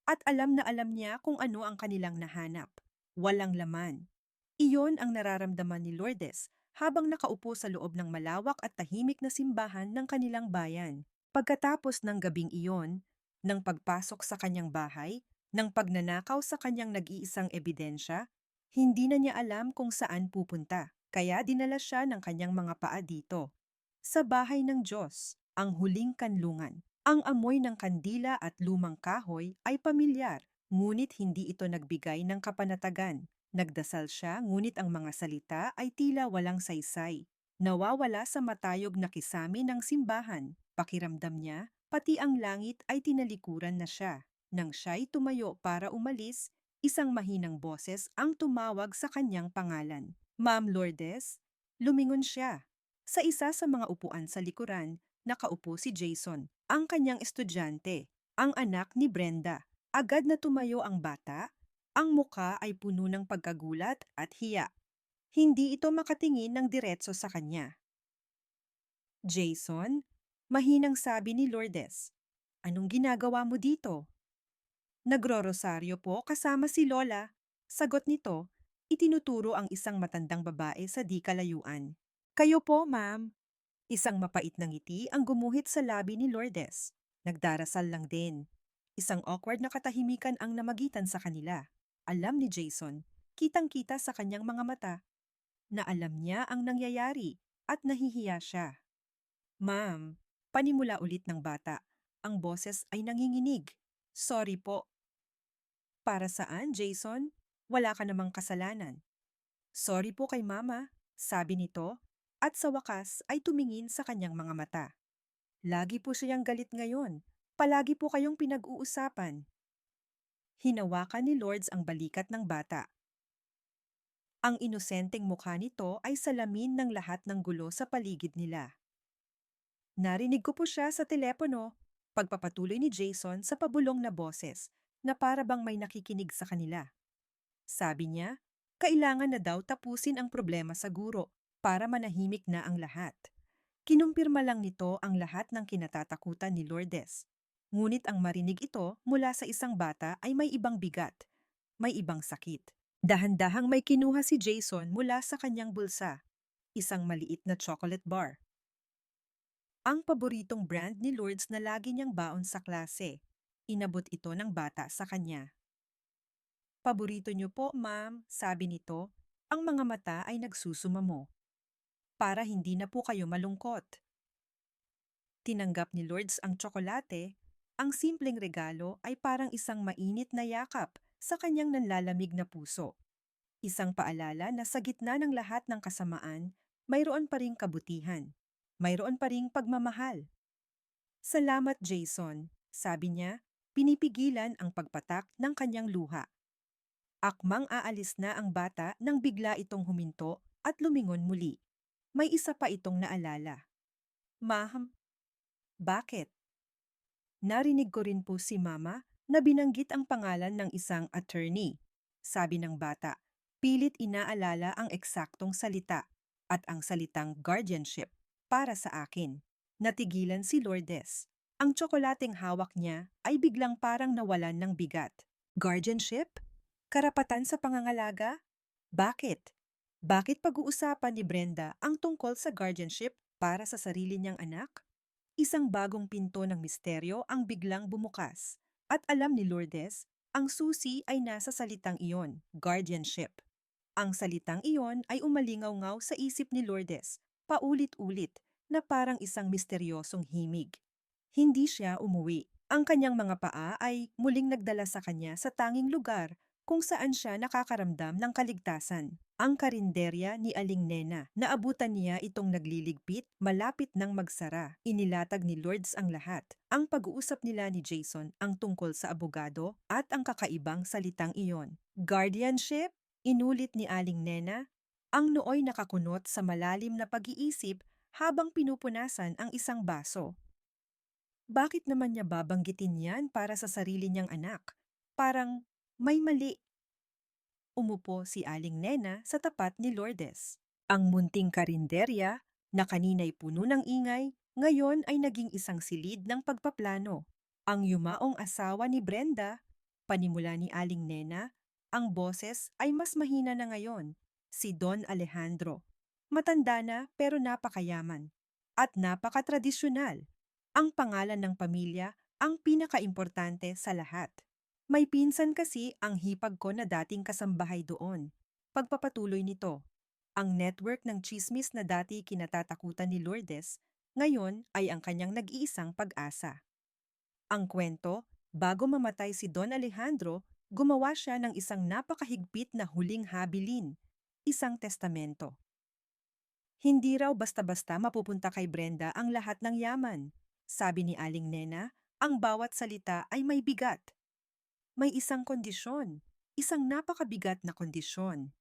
At alam na alam niya kung ano ang kanilang nahanap. Walang laman. Iyon ang nararamdaman ni Lourdes habang nakaupo sa loob ng malawak at tahimik na simbahan ng kanilang bayan. Pagkatapos ng gabing iyon, ng pagpasok sa kanyang bahay, ng pagnanakaw sa kanyang nag-iisang ebidensya, hindi na niya alam kung saan pupunta. Kaya dinala siya ng kanyang mga paa dito. Sa bahay ng Diyos, ang huling kanlungan. Ang amoy ng kandila at lumang kahoy ay pamilyar, ngunit hindi ito nagbigay ng kapanatagan. Nagdasal siya, ngunit ang mga salita ay tila walang saysay. Nawawala sa matayog na kisame ng simbahan. Pakiramdam niya, pati ang langit ay tinalikuran na siya. Nang siya'y tumayo para umalis, isang mahinang boses ang tumawag sa kanyang pangalan. Ma'am Lourdes, lumingon siya. Sa isa sa mga upuan sa likuran, nakaupo si Jason, ang kanyang estudyante, ang anak ni Brenda. Agad na tumayo ang bata, ang muka ay puno ng pagkagulat at hiya. Hindi ito makatingin ng diretso sa kanya. Jason, mahinang sabi ni Lourdes, anong ginagawa mo dito? Nagro-rosaryo po kasama si Lola. Sagot nito, itinuturo ang isang matandang babae sa di kalayuan. Kayo po, ma'am. Isang mapait na ngiti ang gumuhit sa labi ni Lourdes. Nagdarasal lang din. Isang awkward na katahimikan ang namagitan sa kanila. Alam ni Jason, kitang-kita sa kanyang mga mata, na alam niya ang nangyayari at nahihiya siya. Ma'am, panimula ulit ng bata. Ang boses ay nanginginig. Sorry po. Para saan, Jason? Wala ka namang kasalanan. Sorry po kay mama, sabi nito, at sa wakas ay tumingin sa kanyang mga mata. Lagi po siyang galit ngayon. Palagi po kayong pinag-uusapan. Hinawakan ni Lourdes ang balikat ng bata. Ang inosenteng mukha nito ay salamin ng lahat ng gulo sa paligid nila. Narinig ko po siya sa telepono, pagpapatuloy ni Jason sa pabulong na boses na para bang may nakikinig sa kanila. Sabi niya, kailangan na daw tapusin ang problema sa guro para manahimik na ang lahat. Kinumpirma lang nito ang lahat ng kinatatakutan ni Lourdes. Ngunit ang marinig ito mula sa isang bata ay may ibang bigat, may ibang sakit. Dahan-dahang may kinuha si Jason mula sa kanyang bulsa, isang maliit na chocolate bar. Ang paboritong brand ni Lourdes na lagi niyang baon sa klase. Inabot ito ng bata sa kanya. Paborito niyo po, ma'am, sabi nito. Ang mga mata ay nagsusumamo. para hindi na po kayo malungkot. Tinanggap ni Lourdes ang tsokolate. Ang simpleng regalo ay parang isang mainit na yakap sa kanyang nanlalamig na puso. Isang paalala na sa gitna ng lahat ng kasamaan, mayroon pa ring kabutihan. Mayroon pa ring pagmamahal. Salamat, Jason, sabi niya, pinipigilan ang pagpatak ng kanyang luha. Akmang aalis na ang bata nang bigla itong huminto at lumingon muli. May isa pa itong naalala. Ma'am, bakit? Narinig ko rin po si Mama na binanggit ang pangalan ng isang attorney. Sabi ng bata, pilit inaalala ang eksaktong salita at ang salitang guardianship para sa akin. Natigilan si Lourdes. Ang tsokolateng hawak niya ay biglang parang nawalan ng bigat. Guardianship? Karapatan sa pangangalaga? Bakit? Bakit pag-uusapan ni Brenda ang tungkol sa guardianship para sa sarili niyang anak? Isang bagong pinto ng misteryo ang biglang bumukas. At alam ni Lourdes, ang susi ay nasa salitang iyon, guardianship. Ang salitang iyon ay umalingaw-ngaw sa isip ni Lourdes, paulit-ulit, na parang isang misteryosong himig. Hindi siya umuwi. Ang kanyang mga paa ay muling nagdala sa kanya sa tanging lugar kung saan siya nakakaramdam ng kaligtasan. Ang karinderya ni Aling Nena. Naabutan niya itong nagliligpit, malapit nang magsara. Inilatag ni Lourdes ang lahat. Ang pag-uusap nila ni Jason ang tungkol sa abogado at ang kakaibang salitang iyon. Guardianship? Inulit ni Aling Nena. Ang nooy nakakunot sa malalim na pag-iisip habang pinupunasan ang isang baso. Bakit naman niya babanggitin yan para sa sarili niyang anak? Parang may mali. Umupo si Aling Nena sa tapat ni Lourdes. Ang munting karinderya, na kanina'y puno ng ingay, ngayon ay naging isang silid ng pagpaplano. Ang yumaong asawa ni Brenda, panimula ni Aling Nena, ang boses ay mas mahina na ngayon, si Don Alejandro. Matanda na pero napakayaman. At napakatradisyonal. Ang pangalan ng pamilya ang pinakaimportante sa lahat. May pinsan kasi ang hipag ko na dating kasambahay doon. Pagpapatuloy nito, ang network ng tsismis na dati kinatatakutan ni Lourdes, ngayon ay ang kanyang nag-iisang pag-asa. Ang kwento, bago mamatay si Don Alejandro, gumawa siya ng isang napakahigpit na huling habilin, isang testamento. Hindi raw basta-basta mapupunta kay Brenda ang lahat ng yaman. Sabi ni Aling Nena, ang bawat salita ay may bigat. May isang kondisyon, isang napakabigat na kondisyon.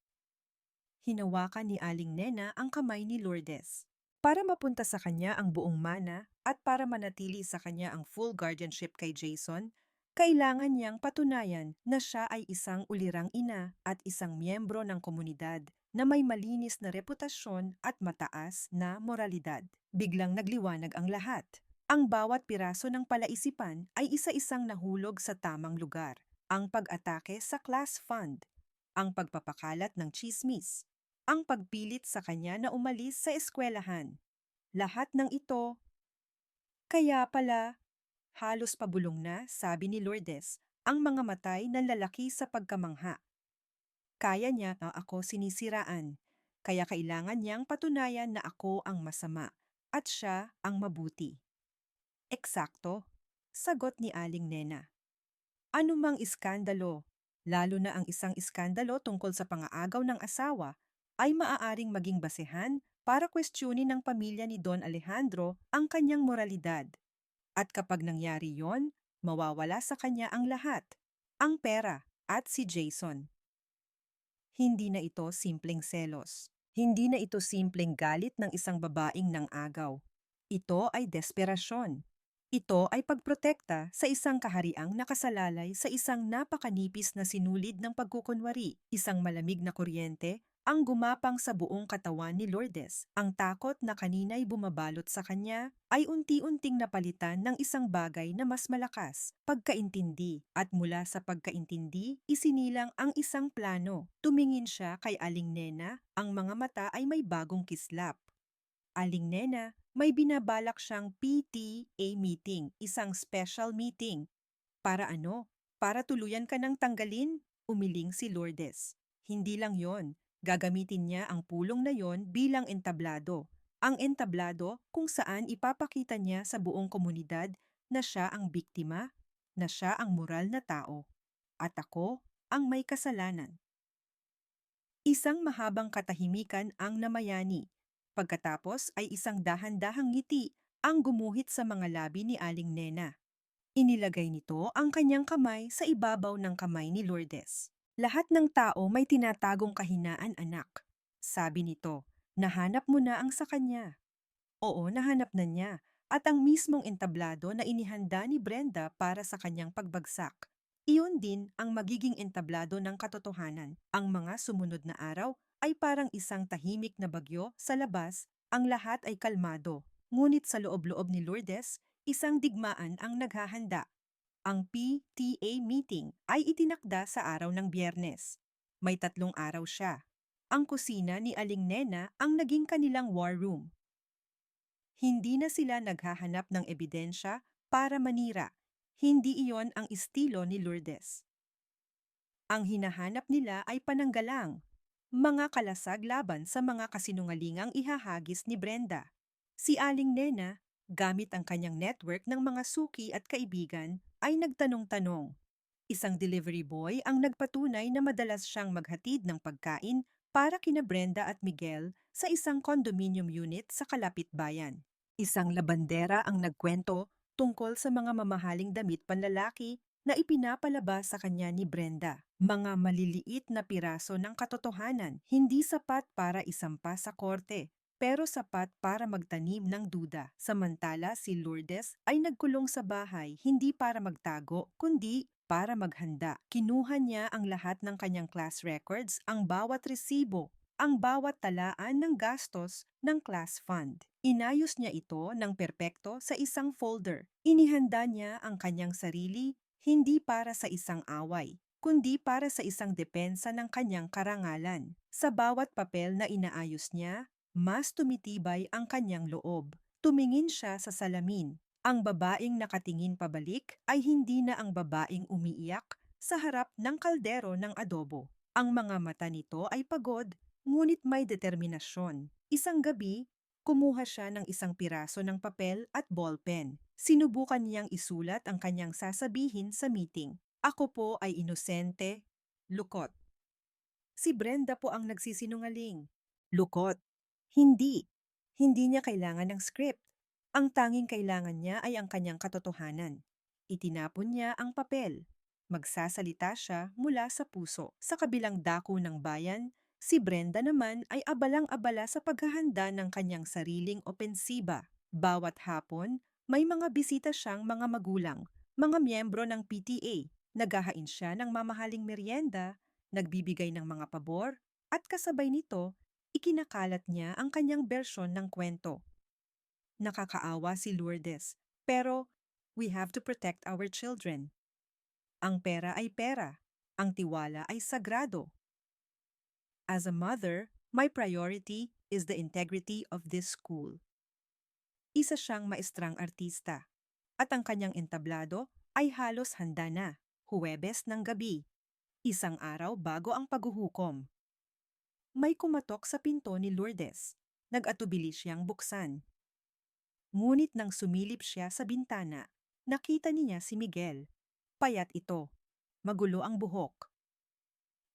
Hinawakan ni Aling Nena ang kamay ni Lourdes. Para mapunta sa kanya ang buong mana at para manatili sa kanya ang full guardianship kay Jason, kailangan niyang patunayan na siya ay isang ulirang ina at isang miyembro ng komunidad na may malinis na reputasyon at mataas na moralidad. Biglang nagliwanag ang lahat. Ang bawat piraso ng palaisipan ay isa-isang nahulog sa tamang lugar. Ang pag-atake sa class fund, ang pagpapakalat ng tsismis, ang pagpilit sa kanya na umalis sa eskwelahan. Lahat ng ito, kaya pala, halos pabulong na, sabi ni Lourdes, ang mga matay ng lalaki sa pagkamangha. Kaya niya na ako sinisiraan, kaya kailangan niyang patunayan na ako ang masama at siya ang mabuti. Eksakto, sagot ni Aling Nena. Anumang iskandalo, lalo na ang isang iskandalo tungkol sa pangaagaw ng asawa, ay maaaring maging basehan para kwestiyonin ng pamilya ni Don Alejandro ang kanyang moralidad. At kapag nangyari yon, mawawala sa kanya ang lahat, ang pera at si Jason. Hindi na ito simpleng selos. Hindi na ito simpleng galit ng isang babaeng nang agaw. Ito ay desperasyon. Ito ay pagprotekta sa isang kahariang nakasalalay sa isang napakanipis na sinulid ng pagkukunwari, isang malamig na kuryente, ang gumapang sa buong katawan ni Lourdes. Ang takot na kanina'y bumabalot sa kanya ay unti-unting napalitan ng isang bagay na mas malakas, pagkaintindi. At mula sa pagkaintindi, isinilang ang isang plano. Tumingin siya kay Aling Nena, ang mga mata ay may bagong kislap. Aling Nena, may binabalak siyang PTA meeting, isang special meeting. Para ano? Para tuluyan ka ng tanggalin? Umiling si Lourdes. Hindi lang yon. Gagamitin niya ang pulong na yon bilang entablado. Ang entablado kung saan ipapakita niya sa buong komunidad na siya ang biktima, na siya ang moral na tao, at ako ang may kasalanan. Isang mahabang katahimikan ang namayani. Pagkatapos ay isang dahan-dahang ngiti ang gumuhit sa mga labi ni Aling Nena. Inilagay nito ang kanyang kamay sa ibabaw ng kamay ni Lourdes. Lahat ng tao may tinatagong kahinaan, anak. Sabi nito, nahanap mo na ang sa kanya. Oo, nahanap na niya. At ang mismong entablado na inihanda ni Brenda para sa kanyang pagbagsak. Iyon din ang magiging entablado ng katotohanan. Ang mga sumunod na araw ay parang isang tahimik na bagyo sa labas, ang lahat ay kalmado. Ngunit sa loob-loob ni Lourdes, isang digmaan ang naghahanda. Ang PTA meeting ay itinakda sa araw ng Biyernes. May 3 araw siya. Ang kusina ni Aling Nena ang naging kanilang war room. Hindi na sila naghahanap ng ebidensya para manira. Hindi iyon ang estilo ni Lourdes. Ang hinahanap nila ay pananggalang, mga kalasag laban sa mga kasinungalingang ihahagis ni Brenda. Si Aling Nena, gamit ang kanyang network ng mga suki at kaibigan, ay nagtanong-tanong. Isang delivery boy ang nagpatunay na madalas siyang maghatid ng pagkain para kina Brenda at Miguel sa isang condominium unit sa kalapit bayan. Isang labandera ang nagkwento tungkol sa mga mamahaling damit panlalaki na ipinapalabas sa kanya ni Brenda. Mga maliliit na piraso ng katotohanan, hindi sapat para isampa sa korte, pero sapat para magtanim ng duda. Samantala si Lourdes ay nagkulong sa bahay hindi para magtago, kundi para maghanda. Kinuha niya ang lahat ng kanyang class records, ang bawat resibo, ang bawat talaan ng gastos ng class fund. Inayos niya ito ng perpekto sa isang folder. Inihanda niya ang kanyang sarili hindi para sa isang away, kundi para sa isang depensa ng kanyang karangalan. Sa bawat papel na inaayos niya, mas tumitibay ang kanyang loob. Tumingin siya sa salamin. Ang babaeng nakatingin pabalik ay hindi na ang babaeng umiiyak sa harap ng kaldero ng adobo. Ang mga mata nito ay pagod, ngunit may determinasyon. Isang gabi, kumuha siya ng isang piraso ng papel at ballpen. Sinubukan niyang isulat ang kanyang sasabihin sa meeting. Ako po ay inosente, lukot. Si Brenda po ang nagsisinungaling. Lukot. Hindi. Hindi niya kailangan ng script. Ang tanging kailangan niya ay ang kanyang katotohanan. Itinapon niya ang papel. Magsasalita siya mula sa puso. Sa kabilang dako ng bayan, si Brenda naman ay abalang-abala sa paghahanda ng kanyang sariling opensiba. Bawat hapon, may mga bisita siyang mga magulang, mga miyembro ng PTA. Naghahain siya ng mamahaling merienda, nagbibigay ng mga pabor, at kasabay nito, ikinakalat niya ang kanyang bersyon ng kwento. Nakakaawa si Lourdes, pero we have to protect our children. Ang pera ay pera, ang tiwala ay sagrado. As a mother, my priority is the integrity of this school. Isa siyang maestrang artista, at ang kanyang entablado ay halos handa na, Huwebes ng gabi, isang araw bago ang paghuhukom. May kumatok sa pinto ni Lourdes. Nag-atubili siyang buksan. Ngunit nang sumilip siya sa bintana, nakita niya si Miguel. Payat ito. Magulo ang buhok.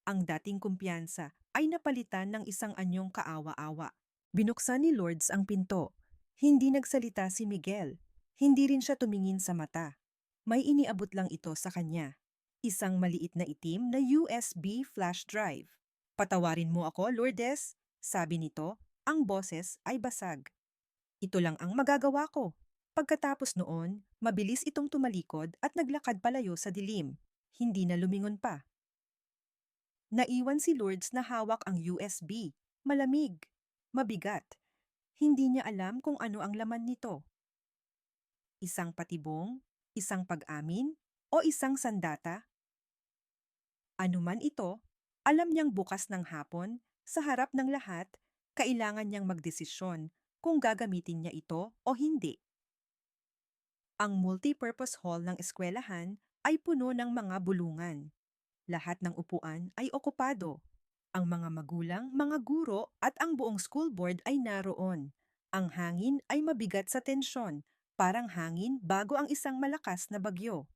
Ang dating kumpiyansa ay napalitan ng isang anyong kaawa-awa. Binuksan ni Lourdes ang pinto. Hindi nagsalita si Miguel. Hindi rin siya tumingin sa mata. May iniabot lang ito sa kanya. Isang maliit na itim na USB flash drive. Patawarin mo ako, Lourdes, sabi nito, ang boses ay basag. Ito lang ang magagawa ko. Pagkatapos noon, mabilis itong tumalikod at naglakad palayo sa dilim. Hindi na lumingon pa. Naiwan si Lourdes na hawak ang USB. Malamig. Mabigat. Hindi niya alam kung ano ang laman nito. Isang patibong, isang pag-amin, o isang sandata? Ano man ito, alam niyang bukas ng hapon, sa harap ng lahat, kailangan niyang magdesisyon kung gagamitin niya ito o hindi. Ang multipurpose hall ng eskwelahan ay puno ng mga bulungan. Lahat ng upuan ay okupado. Ang mga magulang, mga guro at ang buong school board ay naroon. Ang hangin ay mabigat sa tensyon, parang hangin bago ang isang malakas na bagyo.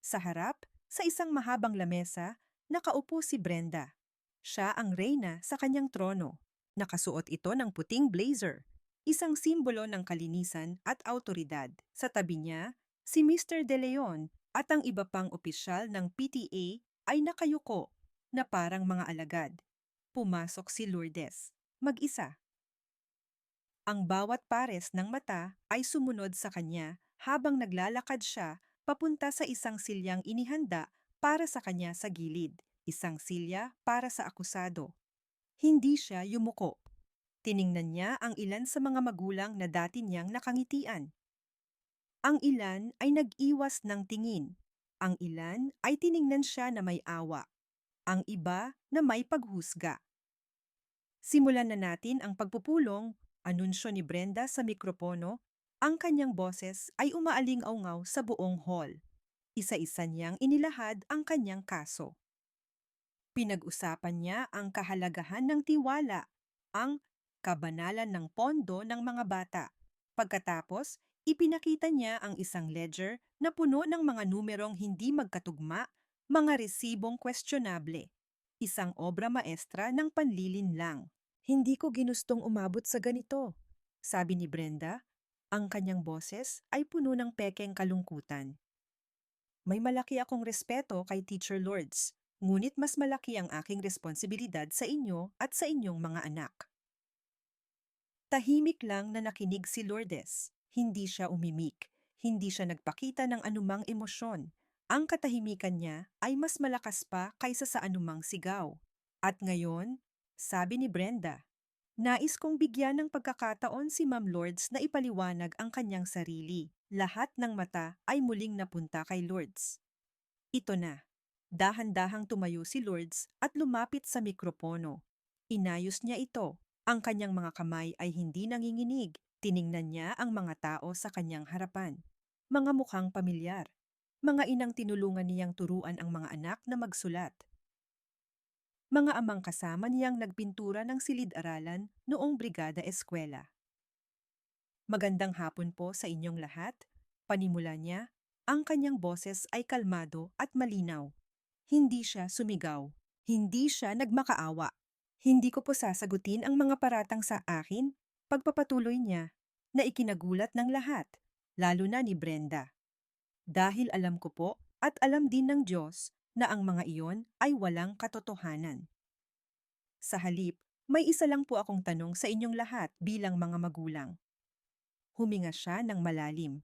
Sa harap, sa isang mahabang lamesa, nakaupo si Brenda. Siya ang reyna sa kanyang trono. Nakasuot ito ng puting blazer, isang simbolo ng kalinisan at autoridad. Sa tabi niya, si Mr. De Leon at ang iba pang opisyal ng PTA ay nakayuko na parang mga alagad. Pumasok si Lourdes, mag-isa. Ang bawat pares ng mata ay sumunod sa kanya habang naglalakad siya papunta sa isang silyang inihanda para sa kanya sa gilid, isang silya para sa akusado. Hindi siya yumuko. Tiningnan niya ang ilan sa mga magulang na dati niyang nakangitian. Ang ilan ay nag-iwas ng tingin. Ang ilan ay tiningnan siya na may awa. Ang iba na may paghusga. Simulan na natin ang pagpupulong, anunsyo ni Brenda sa mikropono. Ang kanyang boses ay umaaling-aungaw sa buong hall. Isa-isa niyang inilahad ang kanyang kaso. Pinag-usapan niya ang kahalagahan ng tiwala, ang kabanalan ng pondo ng mga bata. Pagkatapos, ipinakita niya ang isang ledger na puno ng mga numerong hindi magkatugma, mga resibong questionable. Isang obra maestra ng panlilinlang. Hindi ko ginustong umabot sa ganito, sabi ni Brenda. Ang kanyang boses ay puno ng pekeng kalungkutan. May malaki akong respeto kay Teacher Lords, ngunit mas malaki ang aking responsibilidad sa inyo at sa inyong mga anak. Tahimik lang na nakinig si Lourdes. Hindi siya umimik. Hindi siya nagpakita ng anumang emosyon. Ang katahimikan niya ay mas malakas pa kaysa sa anumang sigaw. At ngayon, sabi ni Brenda, nais kong bigyan ng pagkakataon si Ma'am Lourdes na ipaliwanag ang kanyang sarili. Lahat ng mata ay muling napunta kay Lourdes. Ito na. Dahan-dahang tumayo si Lourdes at lumapit sa mikropono. Inayos niya ito. Ang kanyang mga kamay ay hindi nanginginig. Tiningnan niya ang mga tao sa kanyang harapan. Mga mukhang pamilyar. Mga inang tinulungan niyang turuan ang mga anak na magsulat. Mga amang kasama niyang nagpintura ng silid-aralan noong brigada eskwela. Magandang hapon po sa inyong lahat. Panimula niya, ang kanyang boses ay kalmado at malinaw. Hindi siya sumigaw. Hindi siya nagmakaawa. Hindi ko po sasagutin ang mga paratang sa akin, pagpapatuloy niya, na ikinagulat ng lahat, lalo na ni Brenda. Dahil alam ko po at alam din ng Diyos na ang mga iyon ay walang katotohanan. Sa halip, may isa lang po akong tanong sa inyong lahat bilang mga magulang. Huminga siya ng malalim.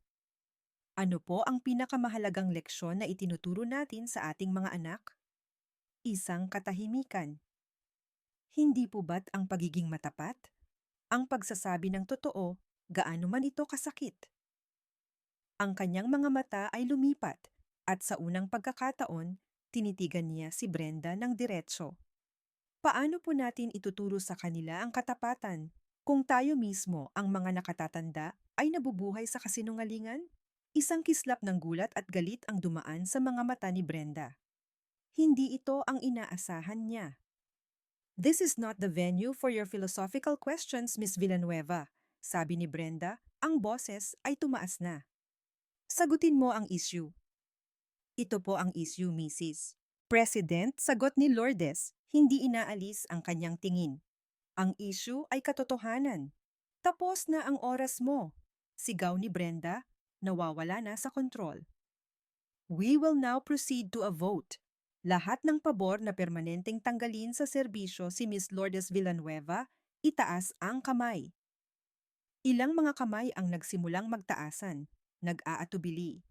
Ano po ang pinakamahalagang leksyon na itinuturo natin sa ating mga anak? Isang katahimikan. Hindi po ba't ang pagiging matapat? Ang pagsasabi ng totoo, gaano man ito kasakit? Ang kanyang mga mata ay lumipat at sa unang pagkakataon, tinitigan niya si Brenda ng diretso. Paano po natin ituturo sa kanila ang katapatan kung tayo mismo ang mga nakatatanda ay nabubuhay sa kasinungalingan? Isang kislap ng gulat at galit ang dumaan sa mga mata ni Brenda. Hindi ito ang inaasahan niya. This is not the venue for your philosophical questions, Miss Villanueva, sabi ni Brenda. Ang boses ay tumaas na. Sagutin mo ang issue. Ito po ang issue, Mrs. President, sagot ni Lourdes, hindi inaalis ang kanyang tingin. Ang issue ay katotohanan. Tapos na ang oras mo. Sigaw ni Brenda, nawawala na sa kontrol. We will now proceed to a vote. Lahat ng pabor na permanenteng tanggalin sa serbisyo si Miss Lourdes Villanueva, itaas ang kamay. Ilang mga kamay ang nagsimulang magtaasan, nag-aatubili.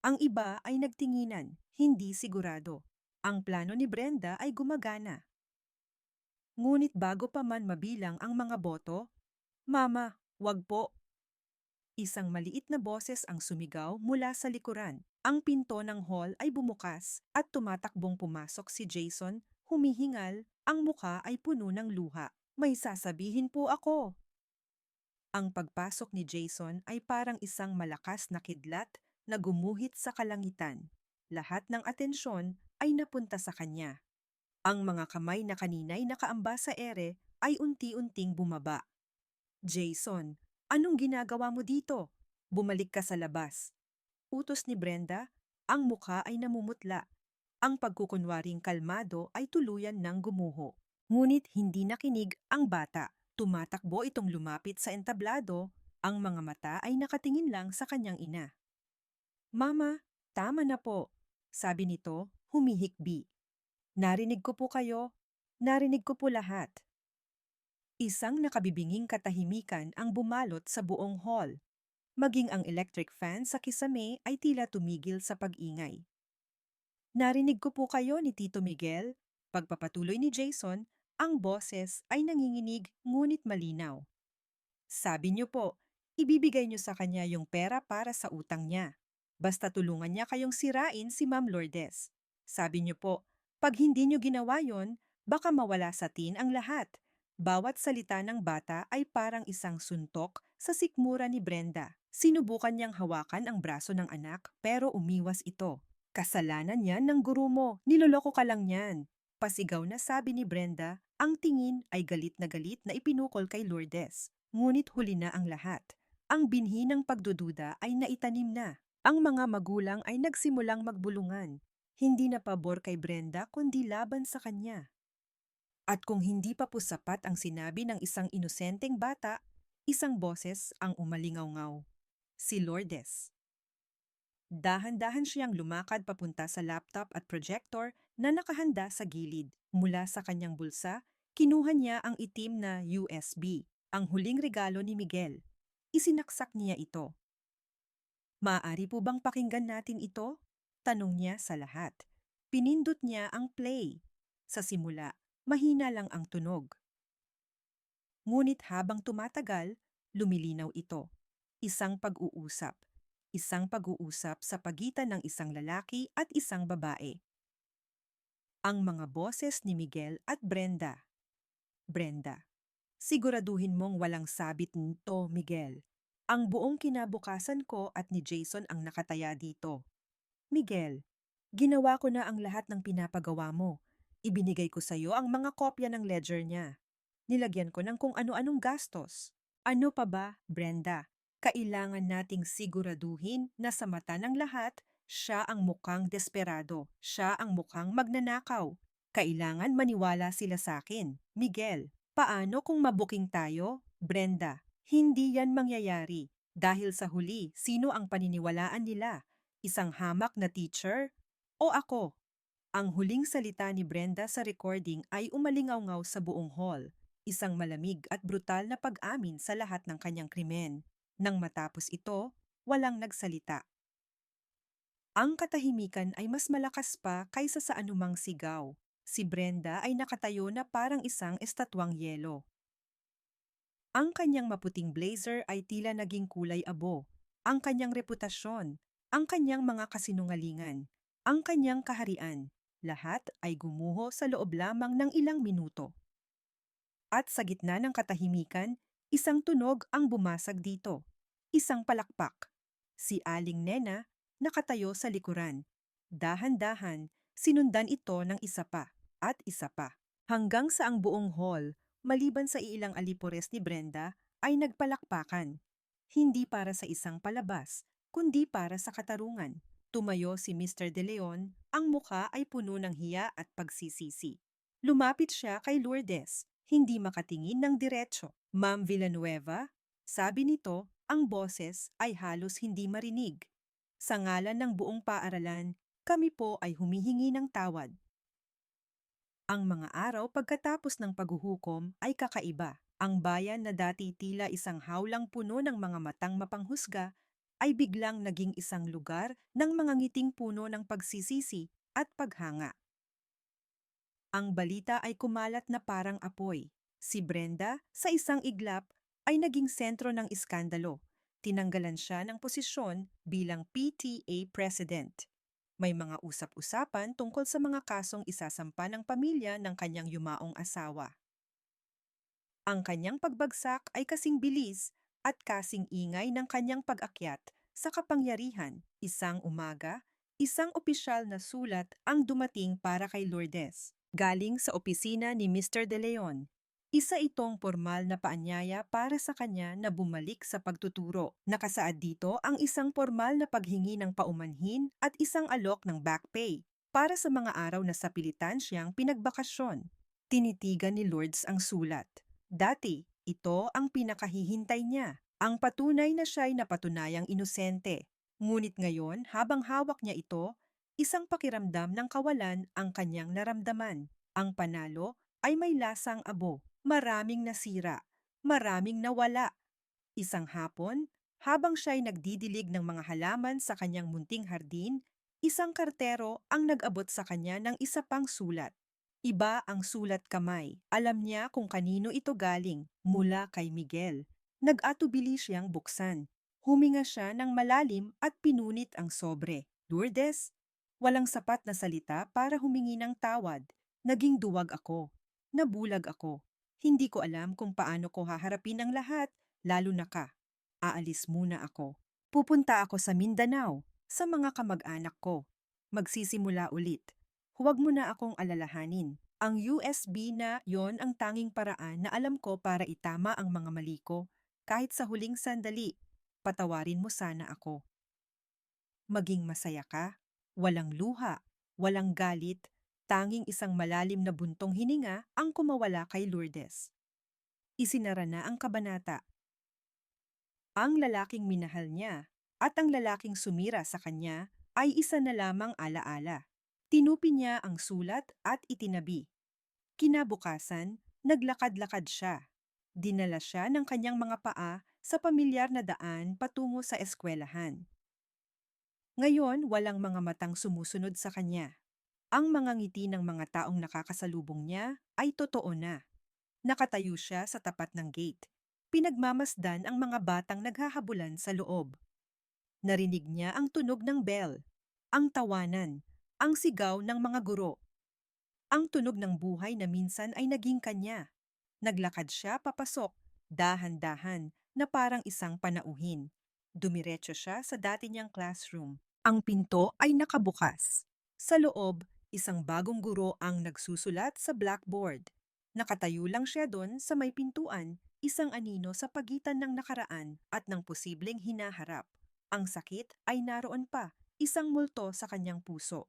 Ang iba ay nagtinginan, hindi sigurado. Ang plano ni Brenda ay gumagana. Ngunit bago pa man mabilang ang mga boto, Mama, wag po. Isang maliit na boses ang sumigaw mula sa likuran. Ang pinto ng hall ay bumukas at tumatakbong pumasok si Jason, humihingal, ang muka ay puno ng luha. May sasabihin po ako. Ang pagpasok ni Jason ay parang isang malakas na kidlat na gumuhit sa kalangitan. Lahat ng atensyon ay napunta sa kanya. Ang mga kamay na kanina'y nakaamba sa ere ay unti-unting bumaba. Jason, anong ginagawa mo dito? Bumalik ka sa labas. Utos ni Brenda, ang mukha ay namumutla. Ang pagkukunwaring kalmado ay tuluyan ng gumuho. Ngunit hindi nakinig ang bata. Tumatakbo itong lumapit sa entablado, ang mga mata ay nakatingin lang sa kanyang ina. Mama, tama na po, sabi nito, humihikbi. Narinig ko po kayo, narinig ko po lahat. Isang nakabibinging katahimikan ang bumalot sa buong hall. Maging ang electric fan sa kisame ay tila tumigil sa pag-ingay. Narinig ko po kayo ni Tito Miguel. Pagpapatuloy ni Jason, ang boses ay nanginginig ngunit malinaw. Sabi niyo po, ibibigay niyo sa kanya yung pera para sa utang niya. Basta tulungan niya kayong sirain si Ma'am Lourdes. Sabi niyo po, pag hindi niyo ginawa yon, baka mawala sa tin ang lahat. Bawat salita ng bata ay parang isang suntok sa sikmura ni Brenda. Sinubukan niyang hawakan ang braso ng anak pero umiwas ito. Kasalanan yan ng guru mo, niloloko ka lang yan. Pasigaw na sabi ni Brenda, ang tingin ay galit na ipinukol kay Lourdes. Ngunit huli na ang lahat. Ang binhi ng pagdududa ay naitanim na. Ang mga magulang ay nagsimulang magbulungan. Hindi na pabor kay Brenda kundi laban sa kanya. At kung hindi pa po sapat ang sinabi ng isang inosenteng bata, isang boses ang umalingaw-ngaw. Si Lourdes. Dahan-dahan siyang lumakad papunta sa laptop at projector na nakahanda sa gilid. Mula sa kanyang bulsa, kinuha niya ang itim na USB, ang huling regalo ni Miguel. Isinaksak niya ito. Maaari po bang pakinggan natin ito? Tanong niya sa lahat. Pinindot niya ang play. Sa simula, mahina lang ang tunog. Ngunit habang tumatagal, lumilinaw ito. Isang pag-uusap. Isang pag-uusap sa pagitan ng isang lalaki at isang babae. Ang mga boses ni Miguel at Brenda. Brenda, siguraduhin mong walang sabit nito, Miguel. Ang buong kinabukasan ko at ni Jason ang nakataya dito. Miguel, ginawa ko na ang lahat ng pinapagawa mo. Ibinigay ko sa iyo ang mga kopya ng ledger niya. Nilagyan ko ng kung ano-anong gastos. Ano pa ba, Brenda? Kailangan nating siguraduhin na sa mata ng lahat, siya ang mukhang desperado. Siya ang mukhang magnanakaw. Kailangan maniwala sila sa akin. Miguel, paano kung mabuking tayo? Brenda, hindi yan mangyayari. Dahil sa huli, sino ang paniniwalaan nila? Isang hamak na teacher? O ako? Ang huling salita ni Brenda sa recording ay umalingaw-ngaw sa buong hall. Isang malamig at brutal na pag-amin sa lahat ng kanyang krimen. Nang matapos ito, walang nagsalita. Ang katahimikan ay mas malakas pa kaysa sa anumang sigaw. Si Brenda ay nakatayo na parang isang estatwang yelo. Ang kanyang maputing blazer ay tila naging kulay abo. Ang kanyang reputasyon, ang kanyang mga kasinungalingan, ang kanyang kaharian, lahat ay gumuho sa loob lamang ng ilang minuto. At sa gitna ng katahimikan, isang tunog ang bumasag dito. Isang palakpak. Si Aling Nena nakatayo sa likuran. Dahan-dahan, sinundan ito ng isa pa at isa pa. Hanggang sa ang buong hall, maliban sa ilang alipores ni Brenda, ay nagpalakpakan. Hindi para sa isang palabas, kundi para sa katarungan. Tumayo si Mr. De Leon, ang mukha ay puno ng hiya at pagsisisi. Lumapit siya kay Lourdes, hindi makatingin ng diretso. Ma'am Villanueva, sabi nito, ang boses ay halos hindi marinig. Sa ngalan ng buong paaralan, kami po ay humihingi ng tawad. Ang mga araw pagkatapos ng paghuhukom ay kakaiba. Ang bayan na dati tila isang hawlang puno ng mga matang mapanghusga ay biglang naging isang lugar ng mga ngiting puno ng pagsisisi at paghanga. Ang balita ay kumalat na parang apoy. Si Brenda, sa isang iglap, ay naging sentro ng iskandalo. Tinanggalan siya ng posisyon bilang PTA President. May mga usap-usapan tungkol sa mga kasong isasampa ng pamilya ng kanyang yumaong asawa. Ang kanyang pagbagsak ay kasing bilis at kasing ingay ng kanyang pag-akyat sa kapangyarihan. Isang umaga, isang opisyal na sulat ang dumating para kay Lourdes. galing sa opisina ni Mr. De Leon. Isa itong formal na paanyaya para sa kanya na bumalik sa pagtuturo. Nakasaad dito ang isang formal na paghingi ng paumanhin at isang alok ng back pay para sa mga araw na sa pilitan siyang pinagbakasyon. Tinitigan ni Lourdes ang sulat. Dati, ito ang pinakahihintay niya. Ang patunay na siya'y napatunayang inosente. Ngunit ngayon, habang hawak niya ito, isang pakiramdam ng kawalan ang kanyang naramdaman. Ang panalo ay may lasang abo, maraming nasira, maraming nawala. Isang hapon, habang siya'y nagdidilig ng mga halaman sa kanyang munting hardin, isang kartero ang nag-abot sa kanya ng isa pang sulat. Iba ang sulat kamay. Alam niya kung kanino ito galing, mula kay Miguel. Nag-atubili siyang buksan. Huminga siya ng malalim at pinunit ang sobre. Lourdes, walang sapat na salita para humingi ng tawad. Naging duwag ako. Nabulag ako. Hindi ko alam kung paano ko haharapin ang lahat, lalo na ka. Aalis muna ako. Pupunta ako sa Mindanao, sa mga kamag-anak ko. Magsisimula ulit. Huwag mo na akong alalahanin. Ang USB na yon ang tanging paraan na alam ko para itama ang mga mali ko. Kahit sa huling sandali, patawarin mo sana ako. Maging masaya ka. Walang luha, walang galit, tanging isang malalim na buntong hininga ang kumawala kay Lourdes. Isinara na ang kabanata. Ang lalaking minahal niya at ang lalaking sumira sa kanya ay isa na lamang alaala. Tinupi niya ang sulat at itinabi. Kinabukasan, naglakad-lakad siya. Dinala siya ng kanyang mga paa sa pamilyar na daan patungo sa eskwelahan. Ngayon, walang mga matang sumusunod sa kanya. Ang mga ngiti ng mga taong nakakasalubong niya ay totoo na. Nakatayo siya sa tapat ng gate. Pinagmamasdan ang mga batang naghahabulan sa loob. Narinig niya ang tunog ng bell, ang tawanan, ang sigaw ng mga guro. Ang tunog ng buhay na minsan ay naging kanya. Naglakad siya papasok, dahan-dahan, na parang isang panauhin. Dumiretso siya sa dati niyang classroom. Ang pinto ay nakabukas. Sa loob, isang bagong guro ang nagsusulat sa blackboard. Nakatayo lang siya doon sa may pintuan, isang anino sa pagitan ng nakaraan at ng posibleng hinaharap. Ang sakit ay naroon pa, isang multo sa kanyang puso.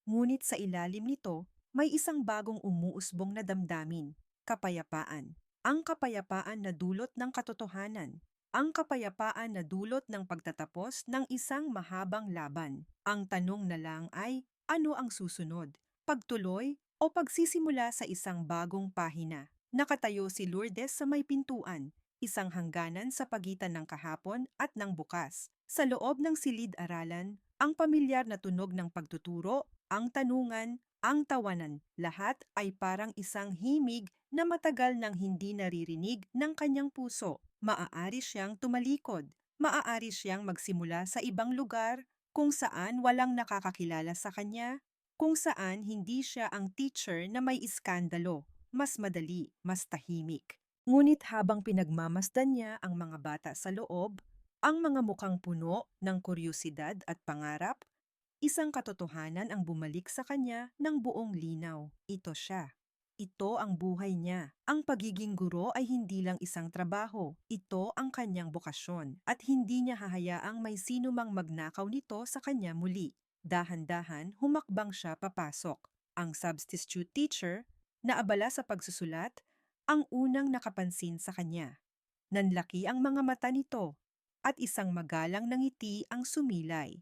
Ngunit sa ilalim nito, may isang bagong umuusbong na damdamin, kapayapaan. Ang kapayapaan na dulot ng katotohanan. Ang kapayapaan na dulot ng pagtatapos ng isang mahabang laban. Ang tanong na lang ay, ano ang susunod? Pagtuloy o pagsisimula sa isang bagong pahina? Nakatayo si Lourdes sa may pintuan, isang hangganan sa pagitan ng kahapon at ng bukas. Sa loob ng silid-aralan, ang pamilyar na tunog ng pagtuturo, ang tanungan, ang tawanan, lahat ay parang isang himig na matagal nang hindi naririnig ng kanyang puso. Maaari siyang tumalikod, maaari siyang magsimula sa ibang lugar kung saan walang nakakakilala sa kanya, kung saan hindi siya ang teacher na may iskandalo, mas madali, mas tahimik. Ngunit habang pinagmamasdan niya ang mga bata sa loob, ang mga mukhang puno ng kuryosidad at pangarap, isang katotohanan ang bumalik sa kanya ng buong linaw. Ito siya. Ito ang buhay niya. Ang pagiging guro ay hindi lang isang trabaho. Ito ang kanyang bokasyon at hindi niya hahayaang may sino mang magnakaw nito sa kanya muli. Dahan-dahan humakbang siya papasok. Ang substitute teacher, na abala sa pagsusulat, ang unang nakapansin sa kanya. Nanlaki ang mga mata nito at isang magalang na ngiti ang sumilay.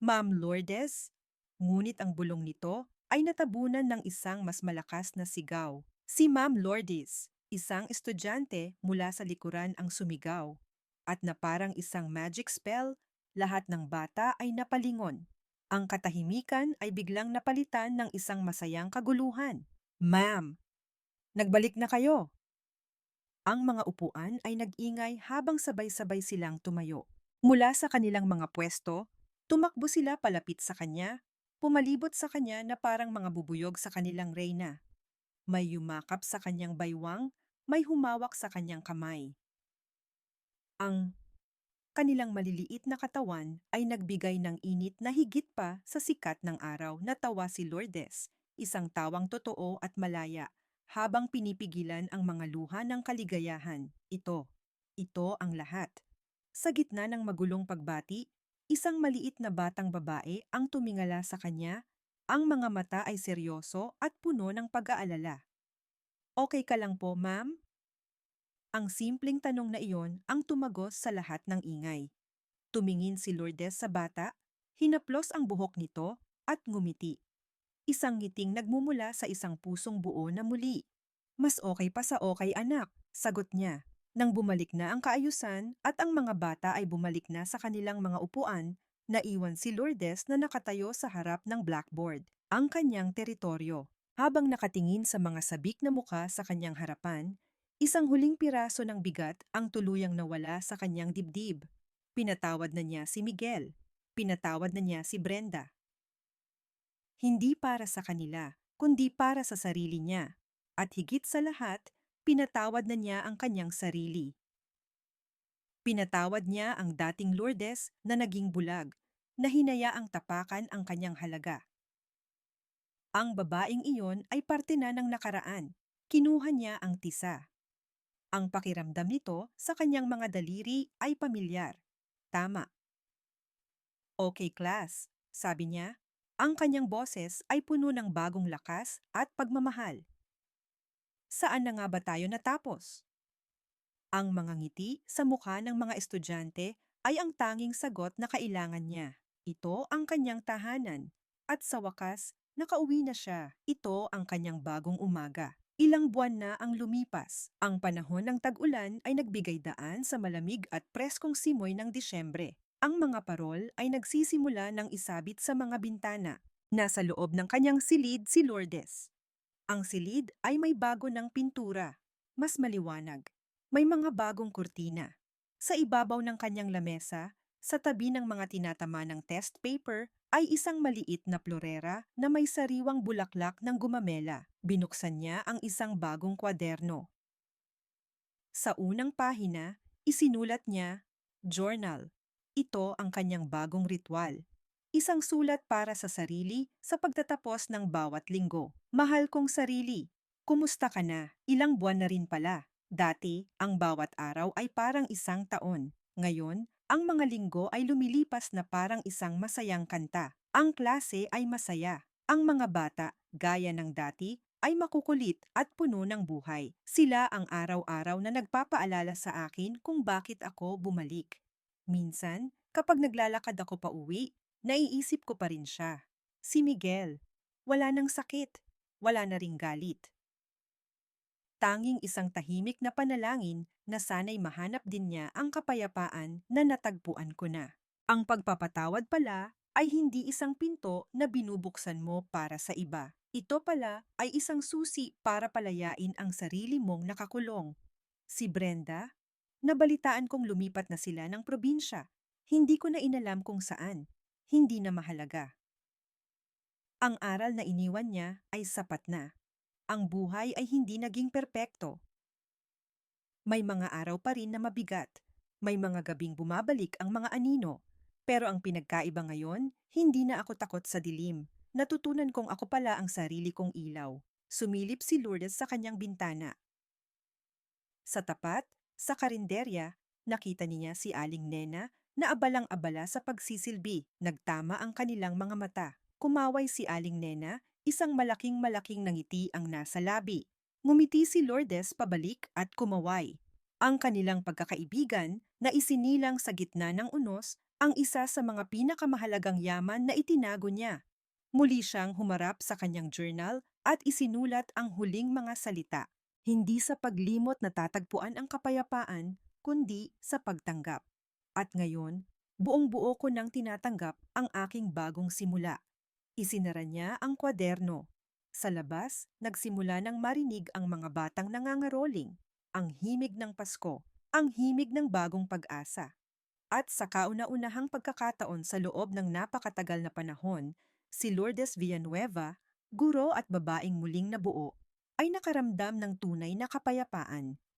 Ma'am Lourdes, ngunit ang bulong nito ay natabunan ng isang mas malakas na sigaw. Si Ma'am Lourdes, isang estudyante mula sa likuran ang sumigaw. At na parang isang magic spell, lahat ng bata ay napalingon. Ang katahimikan ay biglang napalitan ng isang masayang kaguluhan. Ma'am, nagbalik na kayo. Ang mga upuan ay nag-ingay habang sabay-sabay silang tumayo. Mula sa kanilang mga pwesto, tumakbo sila palapit sa kanya, pumalibot sa kanya na parang mga bubuyog sa kanilang reyna. May yumakap sa kanyang baywang, may humawak sa kanyang kamay. Ang kanilang maliliit na katawan ay nagbigay ng init na higit pa sa sikat ng araw na tawa si Lourdes. isang tawang totoo at malaya, habang pinipigilan ang mga luha ng kaligayahan. Ito ang lahat. Sa gitna ng magulong pagbati, isang maliit na batang babae ang tumingala sa kanya, ang mga mata ay seryoso at puno ng pag-aalala. Okay ka lang po, ma'am? Ang simpleng tanong na iyon ang tumagos sa lahat ng ingay. Tumingin si Lourdes sa bata, hinaplos ang buhok nito at ngumiti. Isang ngiting nagmumula sa isang pusong buo na muli. Mas okay pa sa okay, anak, sagot niya. Nang bumalik na ang kaayusan at ang mga bata ay bumalik na sa kanilang mga upuan, naiwan si Lourdes na nakatayo sa harap ng blackboard, ang kanyang teritoryo. Habang nakatingin sa mga sabik na muka sa kanyang harapan, isang huling piraso ng bigat ang tuluyang nawala sa kanyang dibdib. Pinatawad na niya si Miguel. Pinatawad na niya si Brenda. Hindi para sa kanila, kundi para sa sarili niya. At higit sa lahat, pinatawad na niya ang kanyang sarili. Pinatawad niya ang dating Lourdes na naging bulag, na hinayaang tapakan ang kanyang halaga. Ang babaeng iyon ay parte na ng nakaraan. Kinuha niya ang tisa. Ang pakiramdam nito sa kanyang mga daliri ay pamilyar. Tama. Okay, class, sabi niya. Ang kanyang boses ay puno ng bagong lakas at pagmamahal. Saan na nga ba tayo natapos? Ang mga ngiti sa mukha ng mga estudyante ay ang tanging sagot na kailangan niya. Ito ang kanyang tahanan. At sa wakas, nakauwi na siya. Ito ang kanyang bagong umaga. Ilang buwan na ang lumipas. Ang panahon ng tag-ulan ay nagbigay daan sa malamig at preskong simoy ng Disyembre. Ang mga parol ay nagsisimula ng isabit sa mga bintana. Nasa loob ng kanyang silid si Lourdes. Ang silid ay may bago ng pintura. Mas maliwanag. May mga bagong kurtina. Sa ibabaw ng kanyang lamesa, sa tabi ng mga tinatama ng test paper, ay isang maliit na florera na may sariwang bulaklak ng gumamela. Binuksan niya ang isang bagong kwaderno. Sa unang pahina, isinulat niya, Journal. Ito ang kanyang bagong ritual. Isang sulat para sa sarili sa pagtatapos ng bawat linggo. Mahal kong sarili, kumusta ka na? Ilang buwan na rin pala. Dati, ang bawat araw ay parang isang taon. Ngayon, ang mga linggo ay lumilipas na parang isang masayang kanta. Ang klase ay masaya. Ang mga bata, gaya ng dati, ay makukulit at puno ng buhay. Sila ang araw-araw na nagpapaalala sa akin kung bakit ako bumalik. Minsan, kapag naglalakad ako pa uwi, naiisip ko pa rin siya. Si Miguel. Wala nang sakit. Wala na ring galit. Tanging isang tahimik na panalangin na sana'y mahanap din niya ang kapayapaan na natagpuan ko na. Ang pagpapatawad pala ay hindi isang pinto na binubuksan mo para sa iba. Ito pala ay isang susi para palayain ang sarili mong nakakulong. Si Brenda, nabalitaan kong lumipat na sila ng probinsya. Hindi ko na inalam kung saan. Hindi na mahalaga. Ang aral na iniwan niya ay sapat na. Ang buhay ay hindi naging perpekto. May mga araw pa rin na mabigat. May mga gabing bumabalik ang mga anino. Pero ang pinagkaiba ngayon, hindi na ako takot sa dilim. Natutunan kong ako pala ang sarili kong ilaw. Sumilip si Lourdes sa kanyang bintana. Sa tapat, sa karinderya, nakita niya si Aling Nena na abalang-abala sa pagsisilbi. Nagtama ang kanilang mga mata. Kumaway si Aling Nena, isang malaking-malaking nangiti ang nasa labi. Ngumiti si Lourdes pabalik at kumaway. Ang kanilang pagkakaibigan na isinilang sa gitna ng unos ang isa sa mga pinakamahalagang yaman na itinago niya. Muli siyang humarap sa kanyang journal at isinulat ang huling mga salita. Hindi sa paglimot natatagpuan ang kapayapaan, kundi sa pagtanggap. At ngayon, buong-buo ko nang tinatanggap ang aking bagong simula. Isinara niya ang kwaderno. Sa labas, nagsimula ng marinig ang mga batang nangangaroling. Ang himig ng Pasko, ang himig ng bagong pag-asa. At sa kauna-unahang pagkakataon sa loob ng napakatagal na panahon, si Lourdes Villanueva, guro at babaeng muling nabuo, ay nakaramdam ng tunay na kapayapaan.